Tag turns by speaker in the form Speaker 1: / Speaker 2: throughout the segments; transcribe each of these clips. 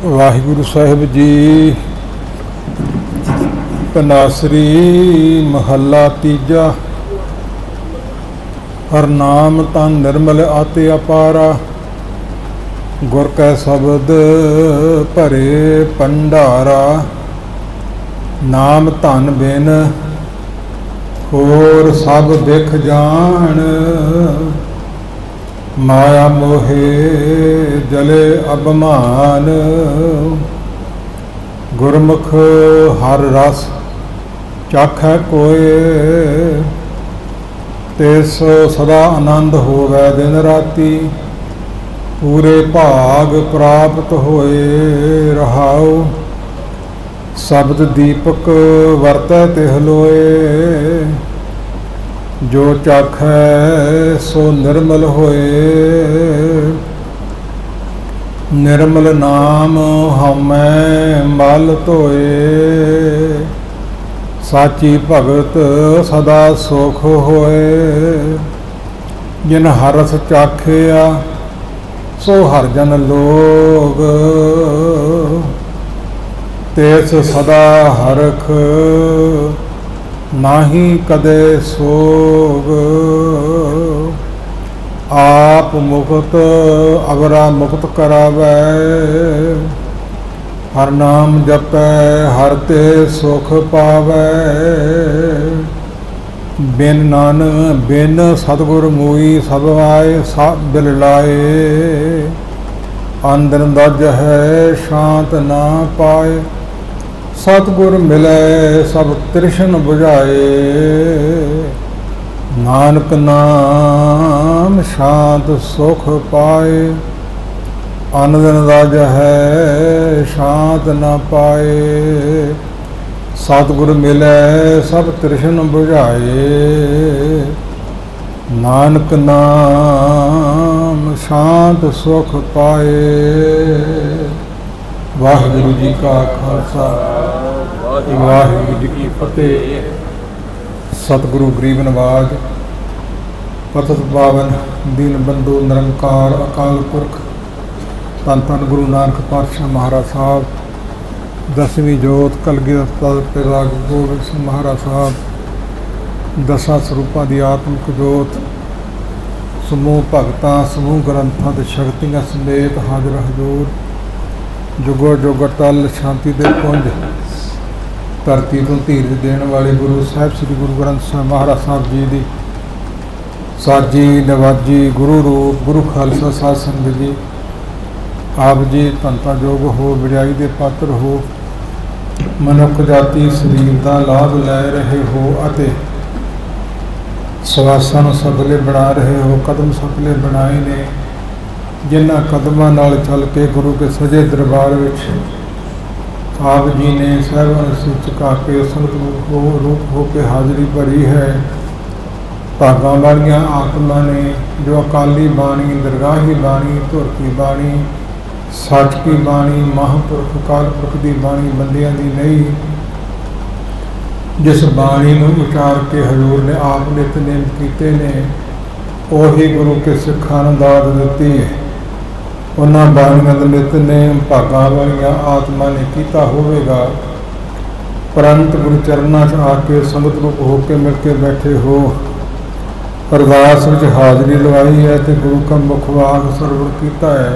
Speaker 1: वाहिगुरु साहिब जी। पनासरी महला तीजा। हर नाम तन निर्मल आते अपारा, गुर कै शब्द भरे भंडारा। नाम धन बिन होर सब दिख जान, माया मोहे जले अभिमान। गुरमुख हर रस चाखै कोय, तिस सदा आनंद होवै दिन राती। पूरे भाग प्राप्त होए रहाओ, शब्द दीपक वरतै तिह लोए। जो चाखै सो निर्मल होए, निर्मल नाम हमै मल धोए। साची भगत सदा सुख होए, जिन हरस चाखिया सो हर जन लोग। तिस सदा हरख नाही कदे सोग। आप मुक्त अवरा मुक्त करावै, हर नाम जपै हर ते सुख पावै। बिन नानक बिन सतगुर मूई सब आए, सब बिल लाए। अंदर दज है शांत ना पाए, सतगुर मिलै सब तृष्ण बुझाए। नानक नाम शांत सुख पाए, आनंद दज है शांत न पाए। सतगुर मिलै सब तृष्ण बुझाए, नानक नाम शांत सुख पाए। वाहिगुरु जी का खालसा, वाहिगुरु जी की फतेह। सतगुरु गरीब नवाज पतत पावन दीन बंधु निरंकार अकाल पुरख धन धन गुरु नानक पातशाह महाराज साहब, दसवीं जोत कलगीधर राग गोबिंद सिंह महाराज साहब, दसां स्वरूपां दी आत्मिक जोत, समूह भगतां समूह ग्रंथां ते शक्तियां समेत हाजिर हजूर। जुगो जुग अटल शांति दे पुंज, धरती तो धीरज देने वाले गुरु साहिब श्री गुरु ग्रंथ साहिब महाराज साहब जी की साजी नवाजी गुरु रूप गुरु खालसा साध संगत जी। आप जी धनता योग हो, वडियाई के पात्र हो, मनुख जाति शरीर का लाभ लै रहे हो अते सवासां नूं सफले बना रहे हो। कदम सफले बनाए ने, जिन्हां कदमां नाल चल के गुरु के सजे दरबार विच आप जी ने साहिबान सिर झुका के संगत रूप हो के हाजिरी भरी है। भागां वालियां आत्मा ने जो अकाली बाणी, दरगाही बाणी, धुर की बाणी, सच की बाणी, महापुरख अकाल पुरख की बाणी बंदियां दी नहीं, जिस बाणी नूं उचार के हजूर ने आप नितनेम कीते ने, ओही गुरु के सिखां नूं दात दित्ती है। उन्हां बाणियां दा नितनेम भागां वालियां आत्मा ने कीता होवेगा, परंतु गुरु चरनां च आके संगत रूप होके मिल के बैठे हो। अरदास विच हाज़री लवाई है तो गुरु का मुखवाग सरवण कीता है।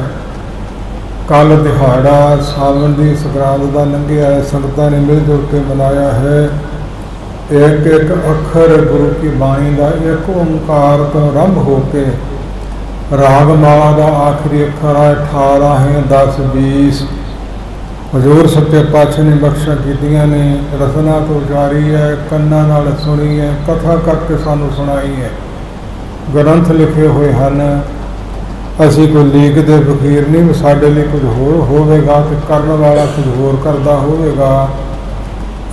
Speaker 1: कल दिहाड़ा सावन की संगरांद का लंघिया है, संगतां ने मिल जुल के मनाया है। एक एक अखर गुरु की बाणी का एक ओंकार तो आरंभ होके रागमाला का आखिरी अखर है 18 है 10 20। हजूर सच्चे पातशाह ने बख्शा कीतियां ने, रसना तो उचारी है, कन्ना नाल सुनी है, कथा करके सानू सुनाई है। ग्रंथ लिखे हुए हैं, असी कोई लीक दे फकीर नहीं, साडे लिए कुछ होर होवेगा ते करन वाला कुछ होर करदा होवेगा।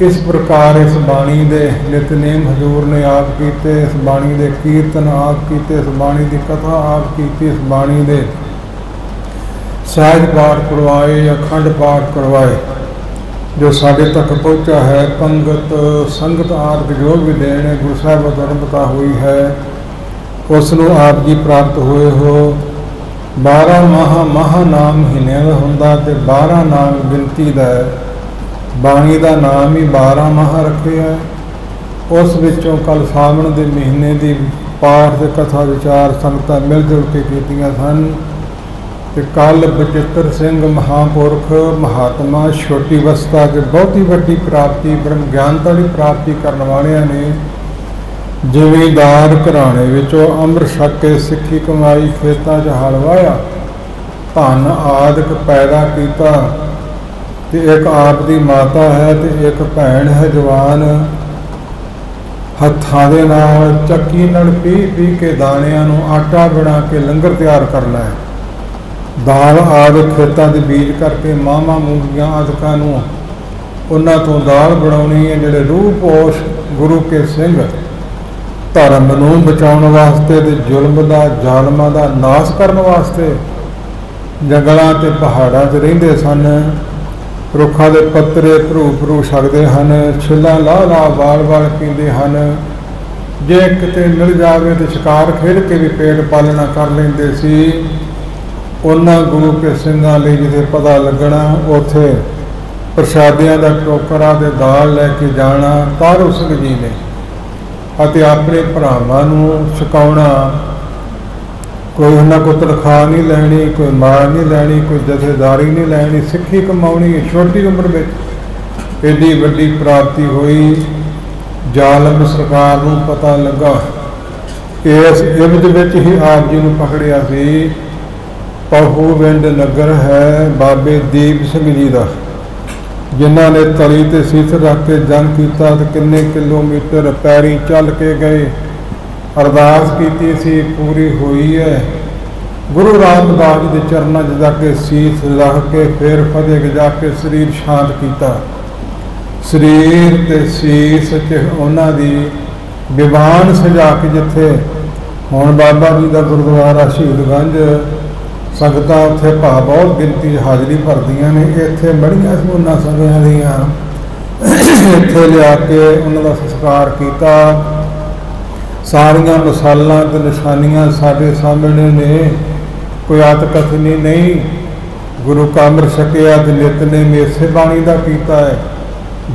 Speaker 1: इस प्रकार इस बाणी दे नितनेम हजूर ने आप कीते, इस बाणी दे कीर्तन आप कीते, इस बाणी की कथा आप कीती, इस बाणी दे सहज पाठ करवाए, अखंड पाठ करवाए। जो साढ़े तक पहुँचा है, पंगत संगत आदि जो भी देने गुरु साहिब धर्मता हुई है, उसनों आप जी प्राप्त हुए हो। 12 ਮਹਾ ਨਾਮ ਮਹੀਨਿਆਂ ਦਾ ਹੁੰਦਾ ਤੇ 12 ਨਾਮ ਗਿਣਤੀ ਦਾ ਹੈ। ਬਾਣੀ ਦਾ ਨਾਮ ਹੀ 12 ਮਹਾ ਰੱਖਿਆ। ਉਸ ਵਿੱਚੋਂ ਕੱਲ ਸਾਵਣ ਦੇ ਮਹੀਨੇ ਦੀ ਪਾਠ ਤੇ ਕਥਾ ਵਿਚਾਰ ਸੰਗਤਾਂ ਮਿਲ ਜੁਲ ਕੇ ਕੀਤੀਆਂ ਸਨ। ਤੇ ਕੱਲ ਬਚਿੱਤਰ ਸਿੰਘ ਮਹਾਂਪੁਰਖ ਮਹਾਤਮਾ ਛੋਟੀ ਅਵਸਥਾ 'ਚ ਬਹੁਤੀ ਵੱਡੀ ਪ੍ਰਾਪਤੀ ਬ੍ਰਹਮ ਗਿਆਨਤਾ ਦੀ ਪ੍ਰਾਪਤੀ ਕਰਨ ਵਾਲਿਆਂ ਨੇ ਜ਼ਿਮੀਂਦਾਰ ਘਰਾਣੇ ਵਿੱਚੋਂ ਅੰਮ੍ਰਿਤ ਛਕ ਕੇ ਸਿੱਖੀ ਕਮਾਈ, ਖੇਤਾਂ 'ਚ ਹਲ ਵਾਹਿਆ, ਧਨ ਆਦਿਕ ਪੈਦਾ ਕੀਤਾ। ਤੇ ਇੱਕ ਆਪ ਦੀ ਮਾਤਾ ਹੈ ਤੇ ਇੱਕ ਭੈਣ ਹੈ ਜਵਾਨ। ਹੱਥਾਂ ਦੇ ਨਾਲ ਚੱਕੀ ਨਾਲ ਪੀ ਕੇ ਦਾਣਿਆਂ ਨੂੰ ਆਟਾ ਬਣਾ ਕੇ ਲੰਗਰ ਤਿਆਰ ਕਰਨਾ ਹੈ। ਦਾਲ ਆਦਿ ਖੇਤਾਂ ਦੇ ਬੀਜ ਕਰਕੇ ਮਾਵਾਂ ਮੂੰਗੀਆਂ ਆਦਿਕਾਂ ਨੂੰ ਉਹਨਾਂ ਤੋਂ ਦਾਲ ਬਣਾਉਣੀ ਹੈ। ਜਿਹੜੇ ਰੂਹ ਪੋਸ਼ ਗੁਰੂ ਕੇ ਸਿੰਘ ਧਰਮ ਨੂੰ ਬਚਾਉਣ ਵਾਸਤੇ ਤੇ ਜ਼ੁਲਮ ਦਾ ਜ਼ਾਲਮਾਂ ਦਾ ਨਾਸ਼ ਕਰਨ ਵਾਸਤੇ ਜੰਗਲਾਂ ਤੇ ਪਹਾੜਾਂ 'ਚ ਰਹਿੰਦੇ ਸਨ। ਰੁੱਖਾਂ ਦੇ ਪੱਤਰੇ ਭਰੂ ਛਕਦੇ ਹਨ, ਛਿੱਲਾਂ ਲਾ ਵਾਲ ਪੀਂਦੇ ਹਨ। ਜੇ ਕਿਤੇ ਮਿਲ ਜਾਵੇ ਤੇ ਸ਼ਿਕਾਰ ਖੇਡ ਕੇ ਵੀ ਪੇਟ ਪਾਲਣਾ ਕਰ ਲੈਂਦੇ ਸੀ। ਉਹਨਾਂ ਗੁਰੂ ਕੇ ਸਿੰਘਾਂ ਲਈ ਜਿੱਥੇ ਪਤਾ ਲੱਗਣਾ ਉੱਥੇ ਪ੍ਰਸ਼ਾਦਿਆਂ ਦਾ ਟੋਕਰਾ ਤੇ ਦਾਲ ਲੈ ਕੇ ਜਾਣਾ ਤਾਰੂ ਸਿੰਘ ਜੀ ਨੇ ਅਤੇ ਆਪਣੇ ਭਰਾਵਾਂ ਨੂੰ ਛਕਾਉਣਾ। ਕੋਈ ਉਹਨਾਂ ਕੋਲ ਤਨਖਾਹ ਨਹੀਂ ਲੈਣੀ, ਕੋਈ ਮਾਰ ਨਹੀਂ ਲੈਣੀ, ਕੋਈ ਜਥੇਦਾਰੀ ਨਹੀਂ ਲੈਣੀ, ਸਿੱਖੀ ਕਮਾਉਣੀ। ਛੋਟੀ ਉਮਰ ਵਿੱਚ ਐਡੀ ਵੱਡੀ ਪ੍ਰਾਪਤੀ ਹੋਈ। ਜ਼ਾਲਮ ਸਰਕਾਰ ਨੂੰ ਪਤਾ ਲੱਗਾ। ਇਸ ਇਵਜ ਵਿੱਚ ਹੀ ਆਪ ਜੀ ਨੂੰ ਪਕੜਿਆ ਸੀ। ਪਹੂਵਿੰਡ ਨਗਰ ਹੈ ਬਾਬੇ ਦੀਪ ਸਿੰਘ ਜੀ ਦਾ, ਜਿਨ੍ਹਾਂ ਨੇ ਤਲੀ ਤੇ ਸੀਸ ਰੱਖ ਕੇ ਜੰਗ ਕੀਤਾ ਤੇ ਕਿੰਨੇ ਕਿਲੋਮੀਟਰ ਪੈਰੀ ਚੱਲ ਕੇ ਗਏ। ਅਰਦਾਸ ਕੀਤੀ ਸੀ, ਪੂਰੀ ਹੋਈ ਹੈ। ਗੁਰੂ ਰਾਮਦਾਸ ਜੀ ਦੇ ਚਰਨਾਂ 'ਚ ਜਾ ਕੇ ਸੀਸ ਰੱਖ ਕੇ ਫਿਰ ਫਤਿਹ ਜਾ ਕੇ ਸਰੀਰ ਸ਼ਾਂਤ ਕੀਤਾ। ਸਰੀਰ ਤੇ ਸੀਸ 'ਚ ਉਹਨਾਂ ਦੀ ਦੀਵਾਨ ਸਜਾ ਕੇ, ਜਿੱਥੇ ਹੁਣ ਬਾਬਾ ਜੀ ਦਾ ਗੁਰਦੁਆਰਾ ਸ਼ਹੀਦਗੰਜ, ਸੰਗਤਾਂ ਉੱਥੇ ਬਹੁਤ ਗਿਣਤੀ ਹਾਜ਼ਰੀ ਭਰਦੀਆਂ ਨੇ। ਇੱਥੇ ਬੜੀਆਂ ਉਹਨਾਂ ਸਮਿਆਂ ਦੀਆਂ ਇੱਥੇ ਲਿਆ ਕੇ ਉਹਨਾਂ ਦਾ ਸੰਸਕਾਰ ਕੀਤਾ। ਸਾਰੀਆਂ ਮਿਸਾਲਾਂ ਤੇ ਨਿਸ਼ਾਨੀਆਂ ਸਾਡੇ ਸਾਹਮਣੇ ਨੇ। ਕੋਈ ਆਤਕਥਨੀ ਨਹੀਂ। ਗੁਰੂ ਕਾ ਅੰਮ੍ਰਿਤ ਛਕਿਆ ਤੇ ਨਿਤਨੇਮ ਇਸੇ ਬਾਣੀ ਦਾ ਕੀਤਾ ਹੈ।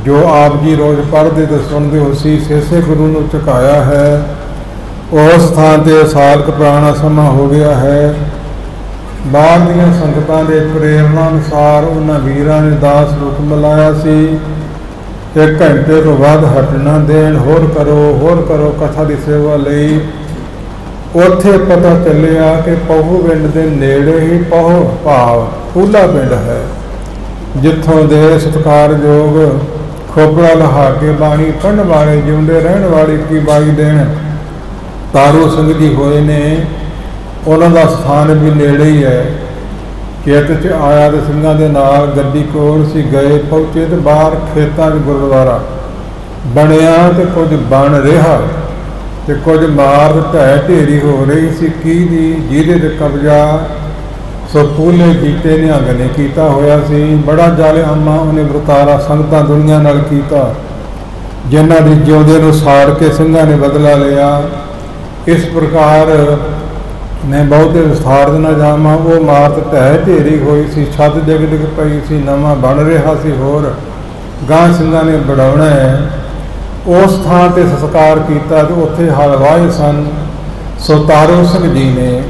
Speaker 1: ਜੋ ਆਪ ਜੀ ਰੋਜ਼ ਪੜ੍ਹਦੇ ਤੇ ਸੁਣਦੇ ਹੋ ਸੀ, ਇਸੇ ਗੁਰੂ ਨੂੰ ਝੁਕਾਇਆ ਹੈ। ਉਸ ਥਾਂ 'ਤੇ ਸਾਲ ਕੁ ਪੁਰਾਣਾ ਸਮਾਂ ਹੋ ਗਿਆ ਹੈ। ਬਾਹਰ ਦੀਆਂ ਸੰਗਤਾਂ ਦੇ ਪ੍ਰੇਰਨਾ ਅਨੁਸਾਰ ਉਹਨਾਂ ਵੀਰਾਂ ਨੇ ਦਾਸ ਰੁਖ ਮਿਲਾਇਆ ਸੀ। 1 ਘੰਟੇ ਤੋਂ ਵੱਧ ਹਟਣਾ ਦੇਣ, ਹੋਰ ਕਰੋ ਕਥਾ ਦੀ ਸੇਵਾ ਲਈ। ਉੱਥੇ ਪਤਾ ਚੱਲਿਆ ਕਿ ਪਹੂਵਿੰਡ ਦੇ ਨੇੜੇ ਹੀ ਪੂਲਾ ਪਿੰਡ ਹੈ, ਜਿੱਥੋਂ ਦੇ ਸਤਿਕਾਰਯੋਗ ਖੋਪੜਾ ਲਹਾ ਕੇ ਬਾਣੀ ਪੜ੍ਹਨ ਵਾਲੇ ਜਿਉਂਦੇ ਰਹਿਣ ਵਾਲੇ 22 ਦਿਨ ਤਾਰੂ ਸਿੰਘ ਜੀ ਹੋਏ ਨੇ। ਉਹਨਾਂ ਦਾ ਸਥਾਨ ਵੀ ਨੇੜੇ ਹੀ ਹੈ। ਖੇਤ 'ਚ ਆਇਆ ਤੇ ਸਿੰਘਾਂ ਦੇ ਨਾਲ ਗੱਡੀ ਕੋਲ ਸੀ। ਗਏ ਪਹੁੰਚੇ ਤੇ ਬਾਹਰ ਖੇਤਾਂ 'ਚ ਗੁਰਦੁਆਰਾ ਬਣਿਆ ਤੇ ਕੁਝ ਬਣ ਰਿਹਾ ਤੇ ਕੁਝ ਮਾਰ ਢਹਿ ਢੇਰੀ ਹੋ ਰਹੀ ਸੀ। ਜਿਹਦੇ ਤੇ ਕਬਜ਼ਾ ਸੋ ਪੂਲੇ ਜੀਤੇ ਨਿਹੰਗ ਨੇ ਕੀਤਾ ਹੋਇਆ ਸੀ। ਬੜਾ ਜ਼ਾਲਿਮਾਂ ਉਹਨੇ ਵਰਤਾਰਾ ਸੰਗਤਾਂ ਦੁਨੀਆਂ ਨਾਲ ਕੀਤਾ, ਜਿਨ੍ਹਾਂ ਦੀ ਜਿਉਂਦੇ ਨੂੰ ਸਾੜ ਕੇ ਸਿੰਘਾਂ ਨੇ ਬਦਲਾ ਲਿਆ। ਇਸ ਪ੍ਰਕਾਰ ਮੈਂ ਬਹੁਤੇ ਵਿਸਥਾਰ ਦੇ ਨਾ ਜਾਵਾਂ। ਉਹ ਮਾਰਤ ਢਹਿ ਢੇਰੀ ਹੋਈ ਸੀ, ਛੱਤ ਡਿੱਗ ਪਈ ਸੀ, ਨਵਾਂ ਬਣ ਰਿਹਾ ਸੀ। ਹੋਰ ਗਾਂ ਸਿੰਘਾਂ ਨੇ ਬਣਾਉਣਾ ਹੈ। ਉਸ ਥਾਂ 'ਤੇ ਸੰਸਕਾਰ ਕੀਤਾ ਤੇ ਉੱਥੇ ਹਲ ਵਾਹੇ ਸਨ। ਸੋ ਤਾਰੂ ਸਿੰਘ ਜੀ ਨੇ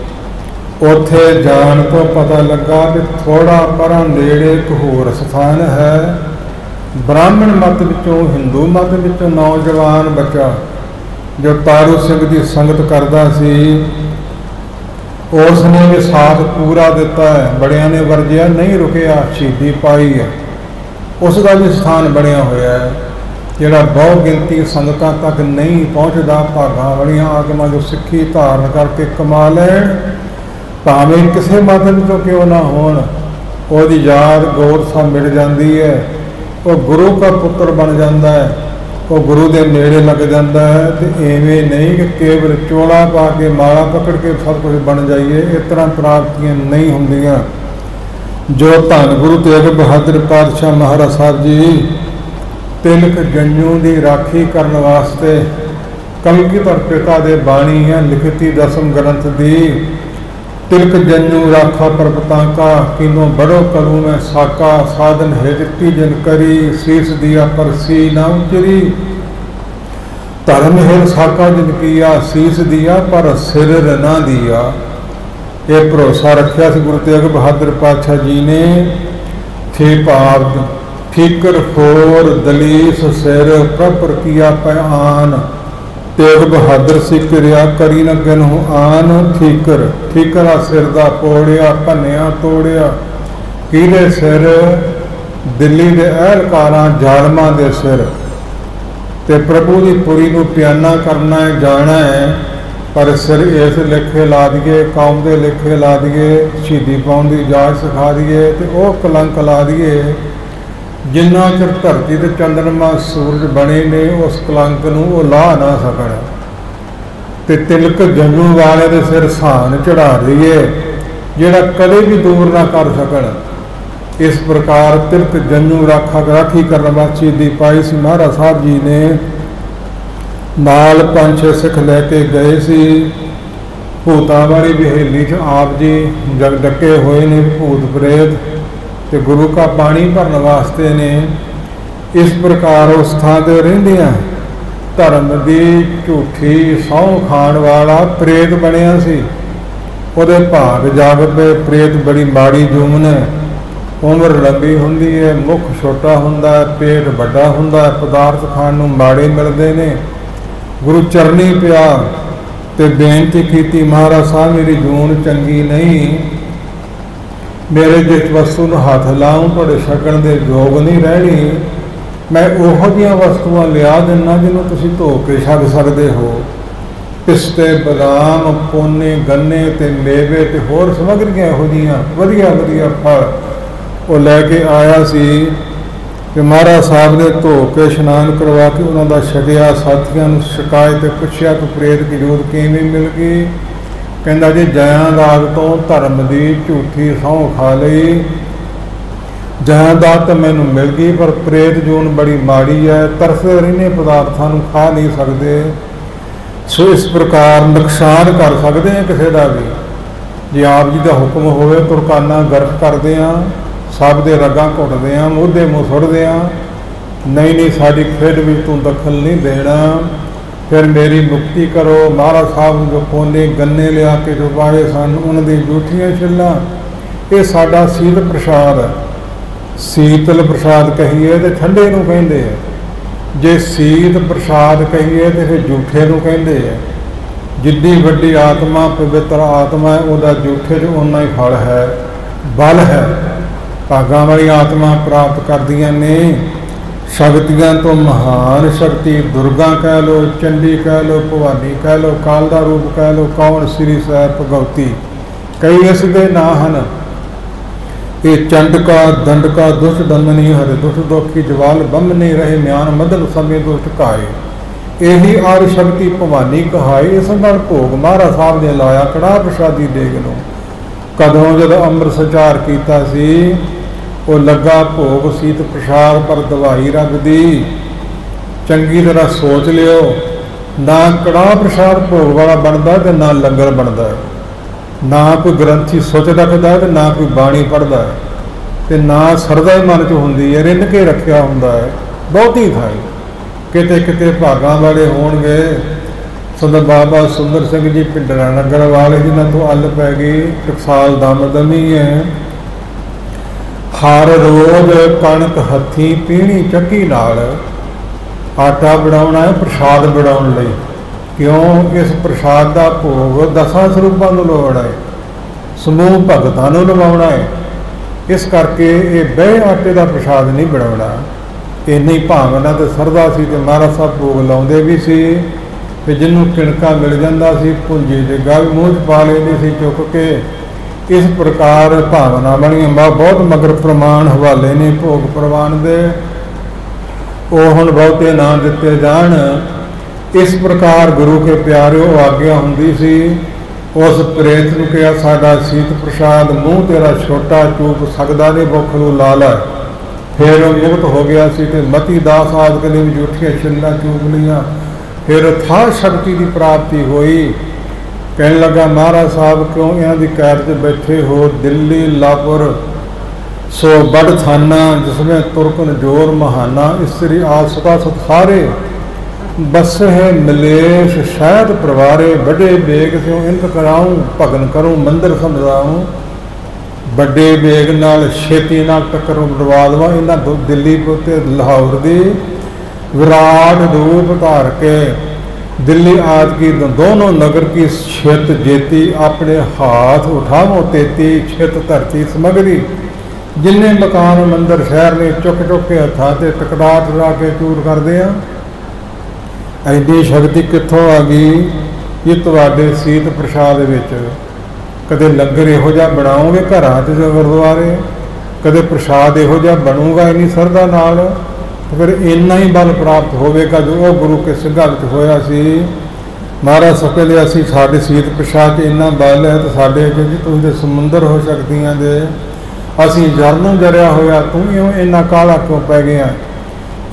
Speaker 1: ਉੱਥੇ ਜਾਣ ਤੋਂ ਪਤਾ ਲੱਗਾ ਕਿ ਥੋੜ੍ਹਾ ਪਰਾਂ ਨੇੜੇ ਇੱਕ ਹੋਰ ਸਥਾਨ ਹੈ। ਬ੍ਰਾਹਮਣ ਮਤ ਵਿੱਚੋਂ, ਹਿੰਦੂ ਮਤ ਵਿੱਚੋਂ ਨੌਜਵਾਨ ਬੱਚਾ ਜੋ ਤਾਰੂ ਸਿੰਘ ਦੀ ਸੰਗਤ ਕਰਦਾ ਸੀ, ਉਸ ਨੇ ਵੀ ਸਾਥ ਪੂਰਾ ਦਿੱਤਾ ਹੈ। ਬੜਿਆਂ ਨੇ ਵਰਜਿਆ, ਨਹੀਂ ਰੁਕਿਆ, ਸ਼ਹੀਦੀ ਪਾਈ ਹੈ। ਉਸ ਦਾ ਵੀ ਸਥਾਨ ਬਣਿਆ ਹੋਇਆ ਹੈ, ਜਿਹੜਾ ਬਹੁ ਗਿਣਤੀ ਸੰਗਤਾਂ ਤੱਕ ਨਹੀਂ ਪਹੁੰਚਦਾ। ਭਾਗਾਂ ਵਾਲੀਆਂ ਆਤਮਾ ਜੋ ਸਿੱਖੀ ਧਾਰਨ ਕਰਕੇ ਕਮਾ ਲੈਣ, ਭਾਵੇਂ ਕਿਸੇ ਮਤ ਵਿੱਚੋਂ ਕਿਉਂ ਨਾ ਹੋਣ, ਉਹਦੀ ਯਾਦ ਗੌਰਸਾ ਮਿਲ ਜਾਂਦੀ ਹੈ। ਉਹ ਗੁਰੂ ਦਾ ਪੁੱਤਰ ਬਣ ਜਾਂਦਾ ਹੈ, ਉਹ ਗੁਰੂ ਦੇ ਨੇੜੇ ਲੱਗ ਜਾਂਦਾ ਹੈ। ਤੇ ਐਵੇਂ ਨਹੀਂ ਕਿ ਕੇਵਲ ਚੋਲਾ ਪਾ ਕੇ ਮਾਲਾ ਪਕੜ ਕੇ ਸਭ ਕੁਝ ਬਣ ਜਾਈਏ। ਇਸ ਤਰ੍ਹਾਂ ਪ੍ਰਾਪਤੀਆਂ ਨਹੀਂ ਹੁੰਦੀਆਂ। ਜੋ ਧੰਨ ਗੁਰੂ ਤੇਗ ਬਹਾਦਰ ਪਾਤਸ਼ਾਹ ਮਹਾਰਾਜ ਸਾਹਿਬ ਜੀ ਤਿਲਕ ਜੰਜੂ ਦੀ ਰਾਖੀ ਕਰਨ ਵਾਸਤੇ ਕਲਗੀਧਰ ਪਿਤਾ ਦੇ ਬਾਣੀ ਹੈ ਲਿਖਤੀ ਦਸਮ ਗ੍ਰੰਥ ਦੀ। तिलक जन्यू राखा परपता का, किनो बड़ो करूँ मैं साका, साधन हिजती जन करी, शीस दिया पर सी ना उचरी। धर्म हिर साका जिन किया, शीस दिया पर सिर ना दिया। ये भरोसा रखा सी गुरु तेग बहादुर पातशाह जी ने। थे भाव ठीकर फोर दलीस सिर, प्रपर किया पैआन, तेग बहादुर सिकरिया करी न गनहु आन। ठीकर ठीकरा सिर दा पोड़िया, भन्निया तोड़िया, किहदे सिर? दिल्ली दे अहलकारां जालमां दे सिर। ते प्रभु की पुरी नूं प्याना करना है, जाना है, पर सिर इस लेखे ला दिए, कौम के लेखे ला दिए, शहीदी पाउण की जाच सिखा दिए, तो वह कलंक ला दिए। जिन्ना चिर धरती ते चंद्रमा सूरज बने ने, उस कलंक नूं वो ला ना सकण। ते तिलक जन्नू वाले दे सिर सान चढ़ा दईए, जिहड़ा कदे भी दूर ना कर सकण। इस प्रकार तिलक जन्नू राखी करन वास्ते शहीदी पाई सी महाराज साहब जी ने। नाल 5-6 सिख लैके गए सी। भूतां वाली बहेली च आप जी जग डके हुए ने भूत प्रेत, ते गुरु का पानी भरन वास्ते ने। इस प्रकार उस थां ते रहिंदियां धर्म की झूठी सौं खाण वाला प्रेत बनिया सी। उहदे भाग जाग पे। प्रेत बड़ी माड़ी जूमन है, उम्र लंबी हुंदी है, मुख छोटा हुंदा है, पेट वड्डा हुंदा है, पदार्थ खाण नूं माड़े मिलदे ने। गुरु चरनी पिया ते बेनती की, महाराज साहब मेरी जून चंगी नहीं, मेरे जिस वस्तु नूं हथ लाऊं तुहाडे छकण दे योग नहीं रहनी। मैं उहो जिहियां वस्तुआं लिया दिना जिन्हों तुसीं धो के छक सकदे हो। पिस्ते बदाम पोने गन्ने ते मेवे ते होर समग्रियां इहो जिहियां वधिया वधिया फल वो लैके आया सी। कि महाराज साहब ने धो के इशनान करवा के उन्होंने दा छकिया। साथियों नूं शिकायत पुछया कि प्रेत की जोत किवें मिल गई? कहंदा जी जयांदाद तो धर्म की झूठी सौं खा लई, जयांदाद तो मैनूं मिल गई, पर प्रेत जून बड़ी माड़ी है, तरसदे रहिंदे पदार्थां नूं खा नहीं सकते। सो इस प्रकार नुकसान कर सकते हैं किसी का भी। जे आप जी का हुक्म होवे तुरकाना गर्क करते हैं, सब दे रगां घुटदे आ, मूधे मूँह सुटदे आ, नहीं नहीं साडी खेड भी तू दखल नहीं देना, फिर मेरी मुक्ति करो। महाराज साहब जो पोने गन्ने लिया के जो पाए सन, उन्होंने जूठियां छिल्लां, ये साडा शीत प्रसाद है। शीतल प्रसाद कहीए तो ठंडे नूं कहिंदे है, जे शीत प्रसाद कहीए तो फिर जूठे नूं कहिंदे है। जिद्दी वड्डी आत्मा पवित्र आत्मा है, उहदा जूठे च उन्ना ही फल है, बल है। भागां वाली आत्मा प्राप्त करदियां ने। शक्तियां तो महान शक्ति दुर्गा कह लो, चंडी कह लो, भवानी कह लो, काल दा रूप कह लो, कौन श्री साहिब भगवती, कई इस दे नां हन। ये चंडका दंडका दुष्ट दमनी हर, दुष्ट दोखी जवाल बम नहीं रहे, म्यान मदन समय दुष्ट काए। यही आदि शक्ति भवानी कहाई। इस नाल भोग महाराज साहब ने लाया कड़ाह प्रसादी देग नूं। कदों जब अंम੍ਰਿਤ संचार किया सी, वो लगा भोग सीत प्रसाद पर दवाई रब दी। चंगी तरह सोच लियो, ना कड़ाह प्रसाद भोग वाला बनता तो ना लंगर बनता है, ना कोई ग्रंथी सोच रखता है, तो ना कोई बाणी पढ़ता है, तो ना सरदा ही मन च होंदी है, रिन के रखा होंदा है। बहुती थाई किते किते भागां वाले होणगे। संत बाबा सुंदर सिंह जी पिंडरा नगर वाले, जिन्होंने तो अल पै गई, टकसाल दमदमी है। हर रोज कणक हथी पीणी चक्की नाल आटा बनाउणा है प्रसाद बनाउण लई। क्यों? इस प्रसाद का भोग 10 स्वरूपां नूं लवाउणा है, समूह भगतां नूं लवाउणा है। इस करके ये बह आटे का प्रसाद नहीं बनाउणा। इन्नी भावना ते सरदा सी ते महाराज साहब भोग लाउंदे भी सी। ते जिन्हों किणका मिल जाता सी, भुंजी ते गल मूँह च पा लैंदी सी चुक के। इस प्रकार भावना बनिया। बहुत मगर प्रमाण हवाले ने भोग प्रवान दे, वो हुण बहुते ना दिते जाण। इस प्रकार गुरु के प्यारे आग्ञा हुंदी सी। उस प्रेत नूं कहा साडा सीत प्रसाद मूँह तेरा छोटा चूप सकदा नहीं, भुख नूं ला लै। फिर मुक्त हो गया सी ते मती दास आदि ने भी जूठियां छिल्लां चूप लियां। फिर था शक्ति की प्राप्ति हुई। कहने लगा महाराज साहब क्यों इन्हां दी कैद च बैठे हो, दिल्ली लापुर सो बड़ थाना जिसमें तुर्कन जोर महाना, स्त्री आसता सत सारे बस है मलेश शायद परवारे, बड़े बेग स्यों इंत कराऊं भगन करूं मंदिर समझाऊं, बड़े बेग नाल छेती नाल टक्कर उड़वा देवां। इन्हां दिल्ली ते लाहौर दी विराट रूप धार के दिल्ली आदि की दोनों नगर की छित जेती, अपने हाथ उठावो तेती, छित धरती समगरी, जिन्ने मकान मंदिर शहर ने चुक चुक के हथा से टकरा टकरा के चूर कर दिया। ऐडी शक्ति कित्थों आ गई? ये तुहाडे सीत प्रसाद विच कदे लंगर इहो जिहा बनाओगे घरां च गुरुद्वारे, कदे प्रसाद इहो जिहा बनूगा इन्नी सरदा नाल, तो फिर इन्ना ही बल प्राप्त होगा जो वो गुरु के सिंघां विच होया सी। महाराज सकले असी साडे सीत प्रसाद इन्ना बल है तो साडे जी तुसीं ते समुंदर हो शक्तियां दे, असी जरनों जरिया होया तू इन्ना काला क्यों पै गया?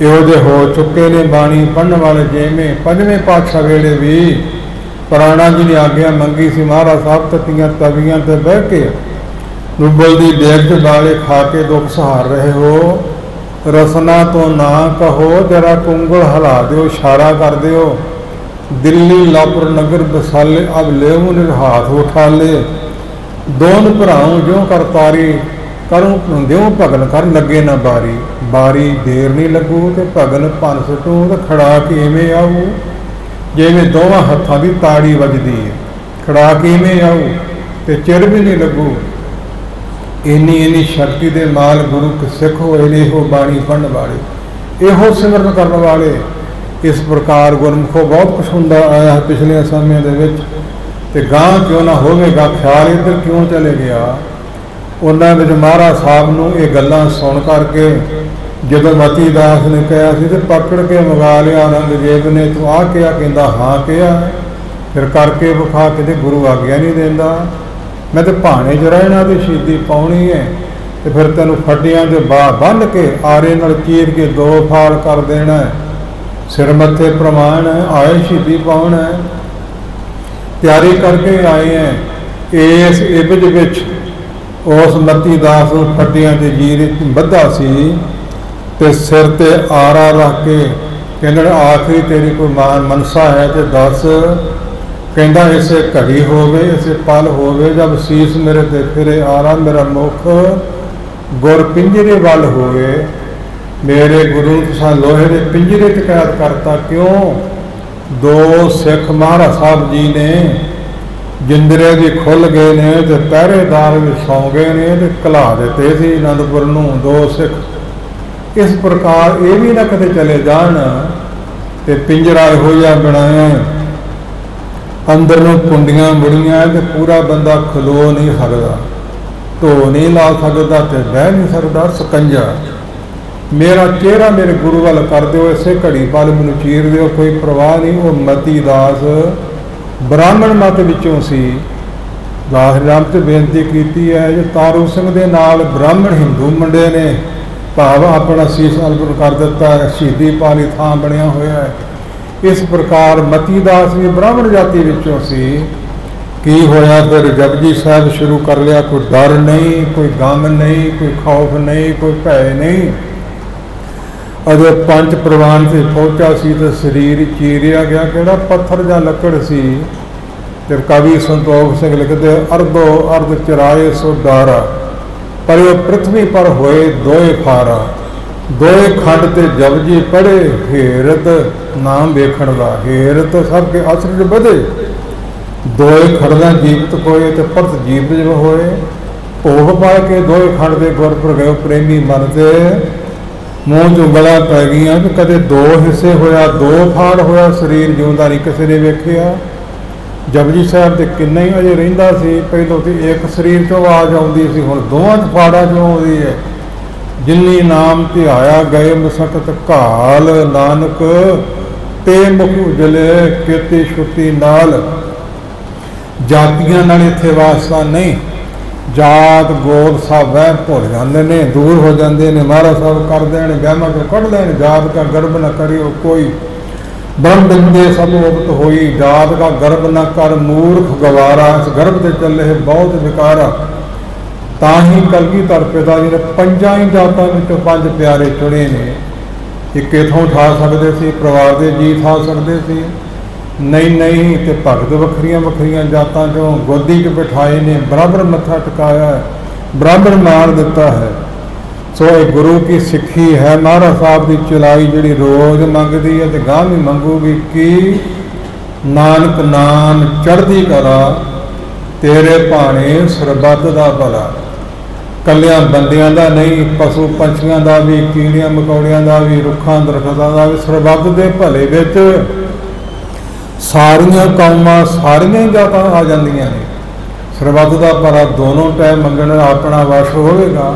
Speaker 1: इहो जे हो चुके ने बाणी पढ़न वाले, जिवें पंजवें पातशाह वेले भी प्राणा जी ने आग्या मंगी सी, महाराज साहब तत्तियां तवियां ते बह के रुबल दी डेग च दाले खा के दुख सहार रहे हो, रसना तो ना कहो जरा कुंगल हिला दो, इशारा कर दो, दिल्ली लापुर नगर बसाले अब ले हाथ उठा ले, दोन भराऊं जो कर तारी करूं द्यों भगन कर लगे ना बारी, बारी देर नहीं लगू तो भगन भन सटू तो खड़ा के इवें आऊ, जिवें दोवां हत्थां दी ताड़ी वजदी है, खड़ा के इवें आऊ तो चिर भी नहीं लगू। इन्नी इन्नी शक्ति दे माल गुरु के सिख होए ने, इहो बाणी पढ़न वाले, इहो सिमरन करने वाले। इस प्रकार गुरमुखों बहुत कुछ हुंदा आया है पिछले समय दे विच, ते गां क्यों ना होवेगा, ख्याल इधर क्यों चले गया। उन्हां विच महाराज साहब नूं ये गल्लां सुन करके जदों मती दास ने कहा सी ते पकड़ के मंगा लिया औरंगजेब ने, तू आ किया? कहंदा हाँ किया, फिर करके विखा के गुरु आग्या नहीं देंदा, मैं तो भाने च रहना तो शहीदी पाउणी है, तो फिर तेनों फड्डियां जो बन के आरे नाल चीर के दो फाड़ कर देना है, सिर मत्थे प्रमाण है, आए शहीदी पाउण है, तैयारी करके आए हैं। इस इबज विच उस मती दास फड्डियां के जीर बद्धा सी ते सिर ते आरा रख के कहंदे आखिरी तेरी कोई मनसा है तो दस, कहता इसे घड़ी होवे इसे पल होवे जब शीस मेरे ते फिरे आरा मेरा मुख गुर पिंजरे वाल होवे। मेरे गुरु तुसां लोहे के पिंजरे च कैद करता क्यों? दो सिख महाराज साहब जी ने जिंदरे भी खुल गए ने तो पहरेदार भी सौ गए ने तो घला दिते सी आनंदपुर नूं दो सिख। इस प्रकार ये भी ना कदे चले जान ते पिंजरा इहो जिहा बनाया अंदर में कुंडियां मुड़ियां तो पूरा बंदा खलो नहीं सकता, धो नहीं ला सकता तो बह नहीं सकता। सकंजा मेरा चेहरा मेरे गुरु वाल कर दो, इसे घड़ी पल मैनू चीर दो, कोई परवाह नहीं। वो मती दास ब्राह्मण मत विचों सी। दास राम से बेनती की है जो तारू सिंह दे नाल ब्राह्मण हिंदू मुंडे ने भाव अपना शीश अलगुन कर दिता है, शहीदी पाली थां बनिया होया है। इस प्रकार मती दास भी ब्राह्मण जाति विचों सी। की होया फिर जपजी साहब शुरू कर लिया। कोई डर नहीं, कोई गम नहीं, कोई खौफ नहीं, कोई भय नहीं। अजो पंच प्रवान से पहुंचा सी तो शरीर चीरिया गया। केड़ा पत्थर या लकड़ सी। फिर कवि संतोख सिंह लिखते अर्धो अर्ध चराए सो डारा, पर यो पृथ्वी पर होए दोए फारा। दोए खंड ते जपजी पढ़े, हेरत नाम वेखण दा। हेरत सब के असर बधे, दोए खड़दा जीवित होए तो परत जीवित होए। भोग पा के दोए खंड दे गुर प्रगयो प्रेमी मन ते मूँह चों गला पै गईयां। कि कदे दो हिस्से होया, दो फाड़ होया, शरीर जिउंदा नहीं किसी ने वेखिया। जपजी साहब ते किन्ना ही अजे रहिंदा सी। पहलों तो एक शरीर चों आवाज़ आउंदी सी, हुण दोवां फाड़ा चों आउंदी है। जिन्नी नाम ध्याया गए मसकत घाल, नानक ते मुख उजले केती छुट्टी नाल। जातियां नाल इत्थे वास्ता नहीं, जात गोत सब वह भुल जाते ने, दूर हो जाते हैं। महाराज साहब कर देन, वहमां चों कढ़ देन। जात का गर्भ न करियो कोई, ब्रह्म बिंदे सब मुक्त होई, जात का गर्भ न कर मूर्ख गवारा, इस गर्भ से चले बहुत विकारा। ताही कलगीधर पिता जी ने पंजा ही जातां विचों पंज प्यारे चुने ने। एक इथों ठा सकते सी, परिवार के जी ठा सकते सी, नहीं तो भगत वखरिया वखरिया जातां चों गोदी च बिठाए ने, बराबर मत्था टिकाया है, बराबर मान दिता है। सो ये गुरु की सिक्खी है। महाराज साहब की चलाई जी रोज़ मंगती है तो गां भी मंगूगी कि नानक नाम चढ़दी कला, तेरे भाने सरबत दा भला। कलियां बंदियां दा नहीं, पशु पंछियां दा भी, कीड़ियां मकौड़ियां दा भी, रुखां दरख्तां दा भी, सरबत दे भले विच सारियां कौमां सारियां जातां आ जांदियां ने। सरबत दा भला दोनों टाइम मंगण अपना वश होवेगा।